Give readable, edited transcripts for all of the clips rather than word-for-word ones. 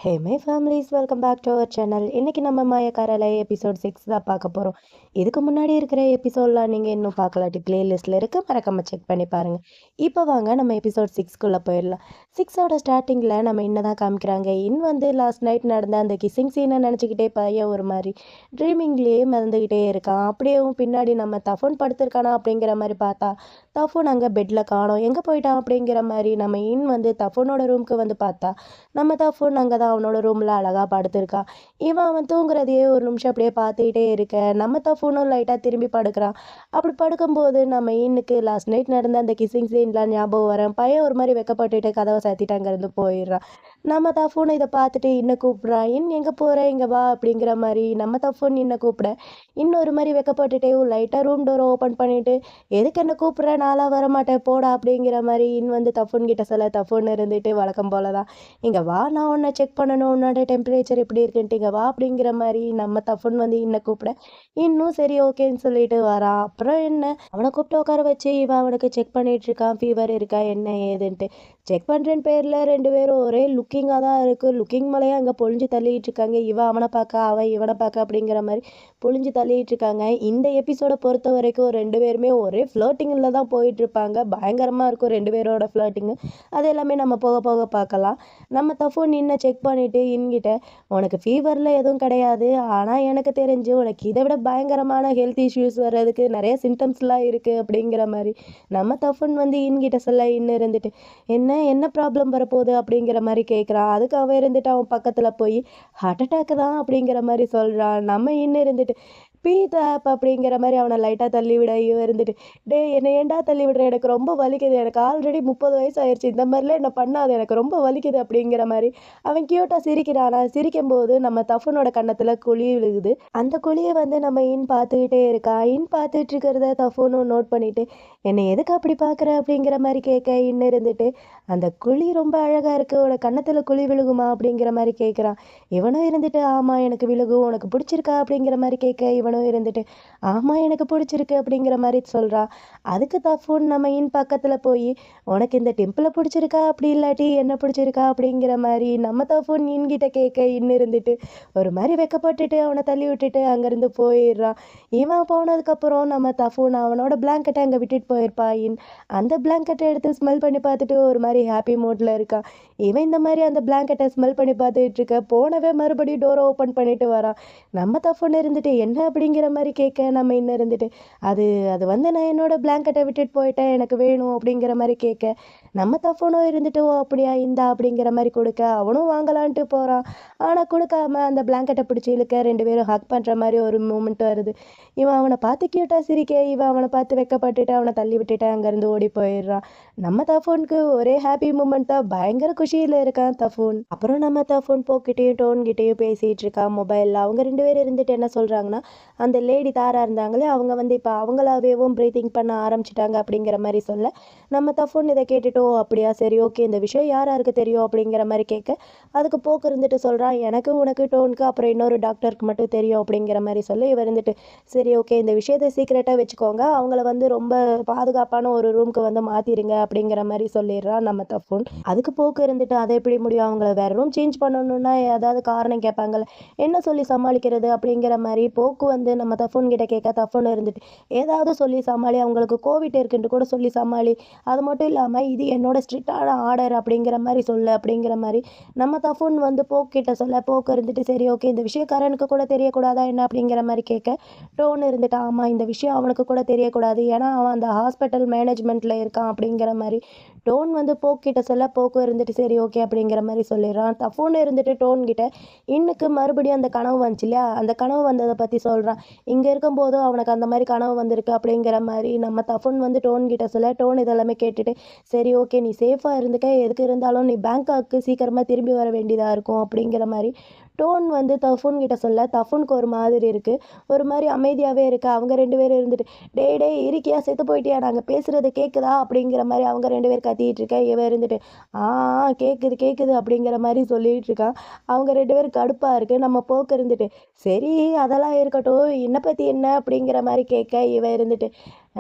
Hey my families welcome back to our channel. இன்றைக்கி நம்ம மாயக்காரலை episode 6 தான் பார்க்க போகிறோம். இதுக்கு முன்னாடி இருக்கிற எபிசோட்லாம் நீங்கள் இன்னும் பார்க்கலாட்டி பிளேலிஸ்ட்டில் இருக்க மறக்காம செக் பண்ணி பாருங்கள். இப்போ வாங்க நம்ம எபிசோட் 6க்குள்ளே போயிடலாம். 6ஓட ஸ்டார்டிங்கில் நம்ம இன்னதான் காமிக்கிறாங்க. வந்து லாஸ்ட் நைட் நடந்த அந்த கிஸ்ஸிங் சீனை நினச்சிக்கிட்டே பையன் ஒரு மாதிரி ட்ரீமிங்லேயே மறந்துக்கிட்டே இருக்கான். அப்படியேவும் பின்னாடி நம்ம தஃபோன் படுத்திருக்கானா அப்படிங்கிற மாதிரி பார்த்தா தஃபோன் அங்கே பெட்டில் காணோம். எங்கே போயிட்டான் அப்படிங்கிற மாதிரி நம்ம வந்து தஃபோனோட ரூமுக்கு வந்து பார்த்தா நம்ம தஃபோன் அங்கே தான் அவனோட ரூமில் அழகாக படுத்திருக்கான். அவன் தூங்குறதையே ஒரு நிமிஷம் அப்படியே பார்த்துக்கிட்டே இருக்க நம்ம தஃபோனும் லைட்டாக திரும்பி படுக்கிறான். அப்படி படுக்கும்போது நம்ம இன்னுக்கு லாஸ்ட் நைட் நடந்த அந்த கிஸ்ஸிங் சீன்லாம் ஞாபகம் வரேன். பையன் ஒரு மாதிரி வெக்கப்பட்டுட்டு கதவை சாத்திட்டு அங்கேருந்து போயிடுறான். நம்ம தஃபோன் இதை பார்த்துட்டு இன்னும் கூப்பிட்றான். எங்கே போகிற இங்கே வா அப்படிங்கிற மாதிரி நம்ம தஃபோன் இன்னும் கூப்பிட இன்னொரு மாதிரி வெக்கப்பட்டுட்டே லைட்டாக ரூம் டோரை ஓப்பன் பண்ணிவிட்டு எதுக்கு என்ன கூப்பிட்ற, நாளாக வரமாட்டேன் போடா அப்படிங்கிற மாதிரி வந்து தஃபோன் கிட்ட சொல்ல தஃபோன் இருந்துட்டு வழக்கம் போல தான் இங்கே வா, நான் உன்னை செக் பண்ணணும், உன்னோட டெம்பரேச்சர் எப்படி இருக்குன்ட்டு இங்கே வா அப்படிங்கிற மாதிரி நம்ம தஃபோன் வந்து இன்னும் கூப்பிட இன்னும் சரி ஓகேன்னு சொல்லிட்டு வரான். அப்புறம் என்ன அவனை கூப்பிட்டு உட்கார வச்சு அவனுக்கு செக் பண்ணிட்டு இருக்கான், ஃபீவர் இருக்கா என்ன ஏதுன்ட்டு. செக் பண்ணுறேன்னு பேரில் ரெண்டு பேரும் ஒரே லுக்கிங்காக தான் இருக்குது. லுக்கிங் மலையாக அங்கே பொழிஞ்சு தள்ளிட்டு இருக்காங்க. அவனை பார்க்க அவன் இவனை பார்க்க அப்படிங்கிற மாதிரி பொழிஞ்சு தள்ளிட்டு இருக்காங்க. இந்த எபிசோடை பொறுத்த வரைக்கும் ரெண்டு பேருமே ஒரே ஃப்ளர்ட்டிங்கில் தான் போயிட்டு இருப்பாங்க. பயங்கரமாக இருக்கும் ரெண்டு பேரோட ஃப்ளர்ட்டிங்கு. அது எல்லாமே நம்ம போக போக பார்க்கலாம். நம்ம தஃபோன் இன்னும் செக் பண்ணிவிட்டு இன்கிட்ட உனக்கு ஃபீவரில் எதுவும் கிடையாது, ஆனால் எனக்கு தெரிஞ்சு உனக்கு இதை விட பயங்கரமான ஹெல்த் இஷ்யூஸ் வர்றதுக்கு நிறைய சிம்டம்ஸ்லாம் இருக்குது அப்படிங்கிற மாதிரி நம்ம தஃபோன் வந்து இன்கிட்ட சொல்ல இருந்துட்டு என்ன ப்ராப்ளம் வரப்போகுது அப்படிங்கிற மாதிரி கேட்குறான். அதுக்கு அவன் இருந்துட்டு அவன் பக்கத்தில் போய் ஹார்ட் அட்டாக்கு தான் அப்படிங்கிற மாதிரி சொல்கிறான். நம்ம இருந்துட்டு பீத் ஆப் அப்படிங்கிற மாதிரி அவனை லைட்டாக தள்ளி விட இருந்துட்டு டே என்னை ஏண்டா தள்ளி விடுற, எனக்கு ரொம்ப வலிக்குது, எனக்கு ஆல்ரெடி 30 வயசு ஆயிடுச்சு, இந்த மாதிரிலாம் என்ன பண்ணாது, எனக்கு ரொம்ப வலிக்குது அப்படிங்கிற மாதிரி அவன் கியூட்டாக சிரிக்கிறான். சிரிக்கும் போது நம்ம தஃபோனோட கன்னத்தில் குழி விழுகுது. அந்த குழியை வந்து நம்ம பார்த்துக்கிட்டே இருக்கா. பார்த்துட்டு இருக்கிறத தஃபோனும் நோட் பண்ணிட்டு என்னை எதுக்கு அப்படி பார்க்குற அப்படிங்கிற மாதிரி கேட்க இருந்துட்டு அந்த குழி ரொம்ப அழகாக இருக்குது, உனக்கு கன்னத்தில் குழி விழுகுமா அப்படிங்கிற மாதிரி கேட்குறான். இவனும் இருந்துட்டு ஆமாம் எனக்கு விழுகும், உனக்கு பிடிச்சிருக்கா அப்படிங்கிற மாதிரி கேட்க இவனும் இருந்துட்டு ஆமாம் எனக்கு பிடிச்சிருக்கு அப்படிங்கிற மாதிரி சொல்கிறான். அதுக்கு தஃபோன் நம்ம பக்கத்தில் போய் உனக்கு இந்த டெம்பிளை பிடிச்சிருக்கா அப்படி இல்லாட்டி என்ன பிடிச்சிருக்கா அப்படிங்கிற மாதிரி நம்ம தஃபோன் கிட்ட கேட்க இருந்துட்டு ஒரு மாதிரி வெக்கப்பட்டுட்டு அவனை தள்ளி விட்டுட்டு அங்கேருந்து போயிடுறான். இவன் போனதுக்கப்புறம் நம்ம தஃபோன் அவனோட பிளாங்கெட்டை அங்கே விட்டுட்டு போயிருப்பான். அந்த பிளாங்கெட்டை எடுத்து ஸ்மெல் பண்ணி பார்த்துட்டு ஒரு மாதிரி ஹாப்பி மூடில் இருக்கான். இவன் இந்த மாதிரி அந்த பிளாங்கெட்டை ஸ்மெல் பண்ணி பார்த்துட்டு இருக்க போனவே மறுபடியும் டோரை ஓப்பன் பண்ணிட்டு வரான். நம்ம தஃபோன் இருந்துட்டு என்ன அப்படிங்கிற மாதிரி கேட்க நம்ம இருந்துட்டு அது அது வந்து நான் என்னோட பிளாங்கெட்டை விட்டுட்டு போயிட்டேன், எனக்கு வேணும் அப்படிங்கிற மாதிரி கேட்க நம்ம தஃபோனும் இருந்துட்டு ஓ அப்படியா இந்தா அப்படிங்கிற மாதிரி கொடுக்க அவனும் வாங்கலான்ட்டு போகிறான். ஆனால் கொடுக்காம அந்த பிளாங்கெட்டை பிடிச்சி இழுக்க ரெண்டு பேரும் ஹக் பண்ணுற மாதிரி ஒரு மூமெண்ட் வருது. இவன் அவனை பார்த்து கியூட்டாக சிரிக்க இவன் அவனை பார்த்து வெக்கப்பட்டுட்டு அவனை தள்ளி விட்டுட்டு அங்கேருந்து ஓடி போயிடுறான். நம்ம தஃபோனுக்கு ஒரே ஹாப்பி மூமெண்ட் தான், பயங்கர குஷியில் இருக்கான் தஃபோன். அப்புறம் நம்ம தஃபோன் போக்கிட்டேயும் டோன்கிட்டேயும் பேசிகிட்டு இருக்கான் மொபைலில். அவங்க ரெண்டு பேரும் இருந்துட்டு என்ன சொல்கிறாங்கன்னா அந்த லேடி தாரா இருந்தாங்களே அவங்க வந்து இப்போ அவங்களாவேவும் ப்ரீத்திங் பண்ண ஆரம்பிச்சிட்டாங்க அப்படிங்கிற மாதிரி சொல்ல நம்ம தஃபோன் இதை கேட்டுட்டோ அப்படியா சரி ஓகே இந்த விஷயம் யாருக்கு தெரியும் அப்படிங்கிற மாதிரி கேட்க அதுக்கு போக்கு இருந்துட்டு சொல்கிறான் எனக்கு உனக்கு டோனுக்கு அப்புறம் இன்னொரு டாக்டருக்கு மட்டும் தெரியும் அப்படிங்கிற மாதிரி சொல்லி இவர் இருந்துட்டு சரி ஓகே இந்த விஷயத்தை சீக்கிரட்டாக வச்சுக்கோங்க, அவங்கள வந்து ரொம்ப பாதுகாப்பான ஒரு ரூமுக்கு வந்து மாற்றிடுங்க அப்படிங்கிற மாதிரி சொல்லிடுறான் நம்ம தஃபோன். அதுக்கு போக்கு இருந்துட்டு அதை எப்படி முடியும், அவங்கள வேறு ரூம் சேஞ்ச் பண்ணணுன்னா ஏதாவது காரணம் கேட்பாங்கள்ல, என்ன சொல்லி சமாளிக்கிறது அப்படிங்கிற மாதிரி போக்கு வந்து நம்ம தஃபோன் கிட்ட கேட்க தஃபோன் இருந்துட்டு ஏதாவது சொல்லி சமாளி, அவங்களுக்கு கோவிட் இருக்குன்ட்டு கூட சொல்லி சமாளி, அது மட்டும் இல்லாமல் இது என்னோட ஸ்ட்ரிக்டான ஆர்டர் அப்படிங்கிற மாதிரி சொல்லு அப்படிங்கிற மாதிரி நம்ம தஃபோன் வந்து போக்கிட்ட சொல்ல போக்கு இருந்துட்டு சரி ஓகே இந்த விஷயம் கரனுக்கு கூட தெரியக்கூடாதா என்ன அப்படிங்கிற மாதிரி கேட்க டோன் இருந்துட்டு ஆமாம் இந்த விஷயம் அவனுக்கு கூட தெரியக்கூடாது, ஏன்னா அவன் அந்த ஹாஸ்பிட்டல் மேனேஜ்மெண்ட்டில் இருக்கான் அப்படிங்கிற மாதிரி டோன் வந்து போக்கிட்ட சொல்ல போக்கு இருந்துட்டு சரி ஓகே அப்படிங்கிற மாதிரி சொல்லிடுறான். தஃபோன் இருந்துட்டு டோன் கிட்ட இன்னுக்கு மறுபடியும் அந்த கனவு வந்துச்சு இல்லையா, அந்த கனவு வந்ததை பற்றி சொல்கிறான். இங்கே இருக்கும்போதும் அவனுக்கு அந்த மாதிரி கனவு வந்திருக்கு அப்படிங்கிற மாதிரி நம்ம தஃபோன் வந்து டோன் கிட்ட சொல்ல டோன் இதெல்லாமே கேட்டுட்டு சரி ஓகே நீ சேஃபாக இருந்துக்க, எதுக்கு இருந்தாலும் நீ பேங்காக்கு சீக்கிரமாக திரும்பி வர வேண்டியதாக இருக்கும் அப்படிங்கிற மாதிரி டோன் வந்து தஃபோன் கிட்ட சொல்ல தஃபோனுக்கு ஒரு மாதிரி இருக்குது, ஒரு மாதிரி அமைதியாகவே இருக்குது. அவங்க ரெண்டு பேரும் இருந்துட்டு டே இருக்கியா செத்து போயிட்டியா, நாங்கள் பேசுகிறது கேட்குதா அப்படிங்கிற மாதிரி அவங்க ரெண்டு பேர் கத்திட்டு இருக்க. இவன் இருந்துட்டு ஆ கேட்குது கேட்குது அப்படிங்கிற மாதிரி சொல்லிட்டு இருக்கான். அவங்க 2 பேரும் கடுப்பாக இருக்குது. நம்ம போக்கு இருந்துட்டு சரி அதெல்லாம் இருக்கட்டும், என்னை பற்றி என்ன அப்படிங்கிற மாதிரி கேட்க, இவன் இருந்துட்டு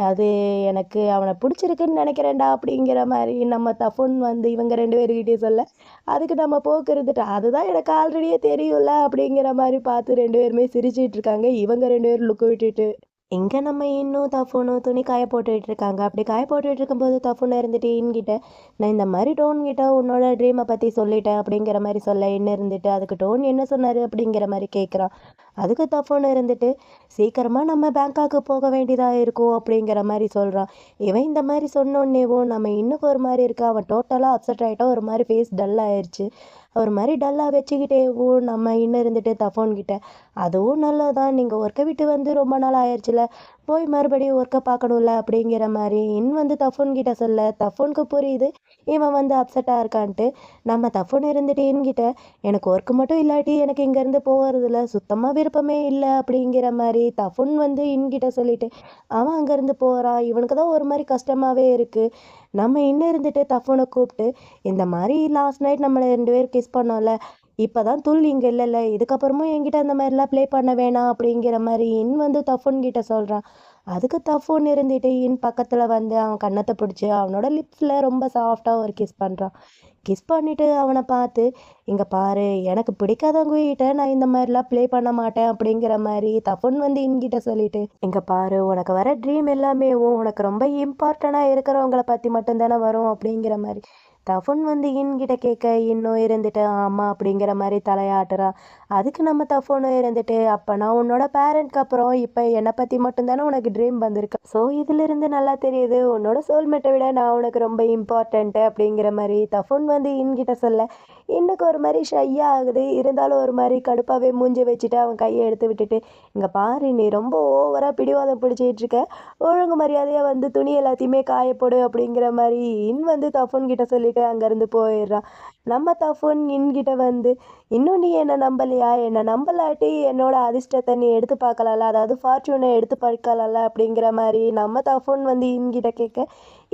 அது எனக்கு அவனை பிடிச்சிருக்குன்னு நினைக்கிறேன்டா அப்படிங்கிற மாதிரி நம்ம தஃபுன் வந்து இவங்க 2 பேருக்கிட்டே சொல்ல, அதுக்கு நம்ம போக்கு இருந்துட்டு அதுதான் எனக்கு ஆல்ரெடியே தெரியும்ல அப்படிங்கிற மாதிரி பார்த்து 2 பேருமே சிரிச்சிட்டு இருக்காங்க. இவங்க 2 பேரும் லுக்கு விட்டுட்டு. இங்க நம்ம இன்னும் தஃபூனும் துணி காய போட்டுட்டு இருக்காங்க. அப்படி காய போட்டுட்டு இருக்கும்போது தஃபூன் இருந்துட்டு இன்கிட்ட, "நான் இந்த மாரி டோன் கிட்ட உன்னோட ட்ரீமை பத்தி சொல்லிட்டேன்" அப்படிங்கிற மாரி சொல்ல, இன்னு இருந்துட்டு, "அதுக்கு டோன் என்ன சொன்னாரு?" அப்படிங்கிற மாரி கேட்குறான். அதுக்கு தஃபூன் இருந்துட்டு, "சீக்கிரமா நம்ம பேங்காக்கு போக வேண்டியதா இருக்கும்" அப்படிங்கிற மாரி சொல்றான். இவன் இந்த மாரி சொன்னோன்னேவும் நம்ம இன்னும் ஒரு மாரி இருக்கு. அவன் டோட்டலா அப்செட் ஆயிட்டான். ஒரு மாரி ஃபேஸ் டல் ஆயிருச்சு. ஒரு மாரி டல்லா வச்சுக்கிட்டேவும் நம்ம இன்னும் இருந்துட்டு தஃபூன் கிட்ட, "அதுவும் நல்லதுதான். நீங்க ஒர்க்க விட்டு வந்து ரொம்ப நாள் ஆயிருச்சுல. போய் மறுபடியும் ஒர்க்க பார்க்கணும்ல" அப்படிங்கிற மாரி வந்து தஃபூன் கிட்ட சொல்ல, தஃபூனுக்கு புரியுது இவன் வந்து அப்செட்டா இருக்கான்ட்டு. நம்ம தஃபூன் இருந்துட்டு என்கிட்ட, "எனக்கு ஒர்க் மட்டும் இல்லாட்டி எனக்கு இங்கேருந்து போறதுல சுத்தமா விருப்பமே இல்ல" அப்படிங்கிற மாரி தஃபூன் வந்து என்கிட்ட சொல்லிட்டு, அவன் அங்கேருந்து போறான். இவனுக்கு தான் ஒரு மாரி கஷ்டமாவே இருக்கு. நம்ம இன்னும் இருந்துட்டு தஃபூன கூப்பிட்டு, "இந்த மாரி லாஸ்ட் நைட் நம்ம 2 பேரும் கிஸ் பண்ணோம்ல. இப்பதான் துள் இங்க இல்லல்ல. இதுக்கப்புறமும் என்கிட்ட அந்த மாரிலாம் ப்ளே பண்ண வேணாம்" அப்படிங்கிற மாரி வந்து தஃபூன் கிட்ட சொல்றான். அதுக்கு தஃபூன் இருந்துட்டு பக்கத்துல வந்து அவன் கன்னத்த பிடிச்சு அவனோட லிப்ஸ்ல ரொம்ப சாஃப்ட்டா ஒரு கிஸ் பண்றான். கிஸ் பண்ணிட்டு அவன பார்த்து, "இங்க பாரு, எனக்கு பிடிக்காதவங்க கிட்ட நான் இந்த மாரிலாம் ப்ளே பண்ண மாட்டேன்" அப்படிங்கிற மாரி தஃபூன் வந்து என்கிட்ட சொல்லிட்டு, "இங்க பாரு, உனக்கு வர ட்ரீம் எல்லாமேவும் உனக்கு ரொம்ப இம்பார்ட்டனா இருக்கிறவங்கள பத்தி மட்டும் தானே வரும்" அப்படிங்கிற மாரி தஃபூன் வந்து என்கிட்ட கேட்க, இன்னும் இருந்துட்டு ஆமா அப்படிங்கிற மாரி தலையாட்டுறான். அதுக்கு நம்ம தஃபூனும் இருந்துட்டு, "அப்பனா உன்னோட பேரண்ட்க்கு அப்புறம் இப்ப என்னை பத்தி மட்டும் தானே உனக்கு ட்ரீம் வந்திருக்கு. ஸோ இதிலிருந்து நல்லா தெரியுது உன்னோட சோல்மேட்டை விட நான் உனக்கு ரொம்ப இம்பார்ட்டன்ட்டு" அப்படிங்கிற மாரி தஃபூன் வந்து என்கிட்ட சொல்ல, எனக்கு ஒரு மாரி ஷையா ஆகுது. இருந்தாலும் ஒரு மாரி கடுப்பாவே மூஞ்சி வச்சுட்டு அவன் கையை எடுத்து விட்டுட்டு, "இங்க பாரு, நீ ரொம்ப ஓவரா பிடிவாதம் பிடிச்சிட்டு இருக்க. ஒழுங்கு மரியாதையா வந்து துணி எல்லாத்தையுமே காய போடு" அப்படிங்கிற மாரி வந்து தஃபூன் கிட்ட சொல்லிட்டு அங்கேருந்து போயிடுறான். நம்ம தஃபூன் கிட்ட வந்து, "இன்னும் நீ என்ன நம்பலையா? என்ன நம்பலாட்டி என்னோட அதிர்ஷ்டத்தை நீ எடுத்து பார்க்கலாம்ல, அதாவது ஃபார்ச்சூனை எடுத்து பார்க்கலாம்ல" அப்படிங்கிற மாரி நம்ம தஃபூன் வந்து கிட்ட கேட்க,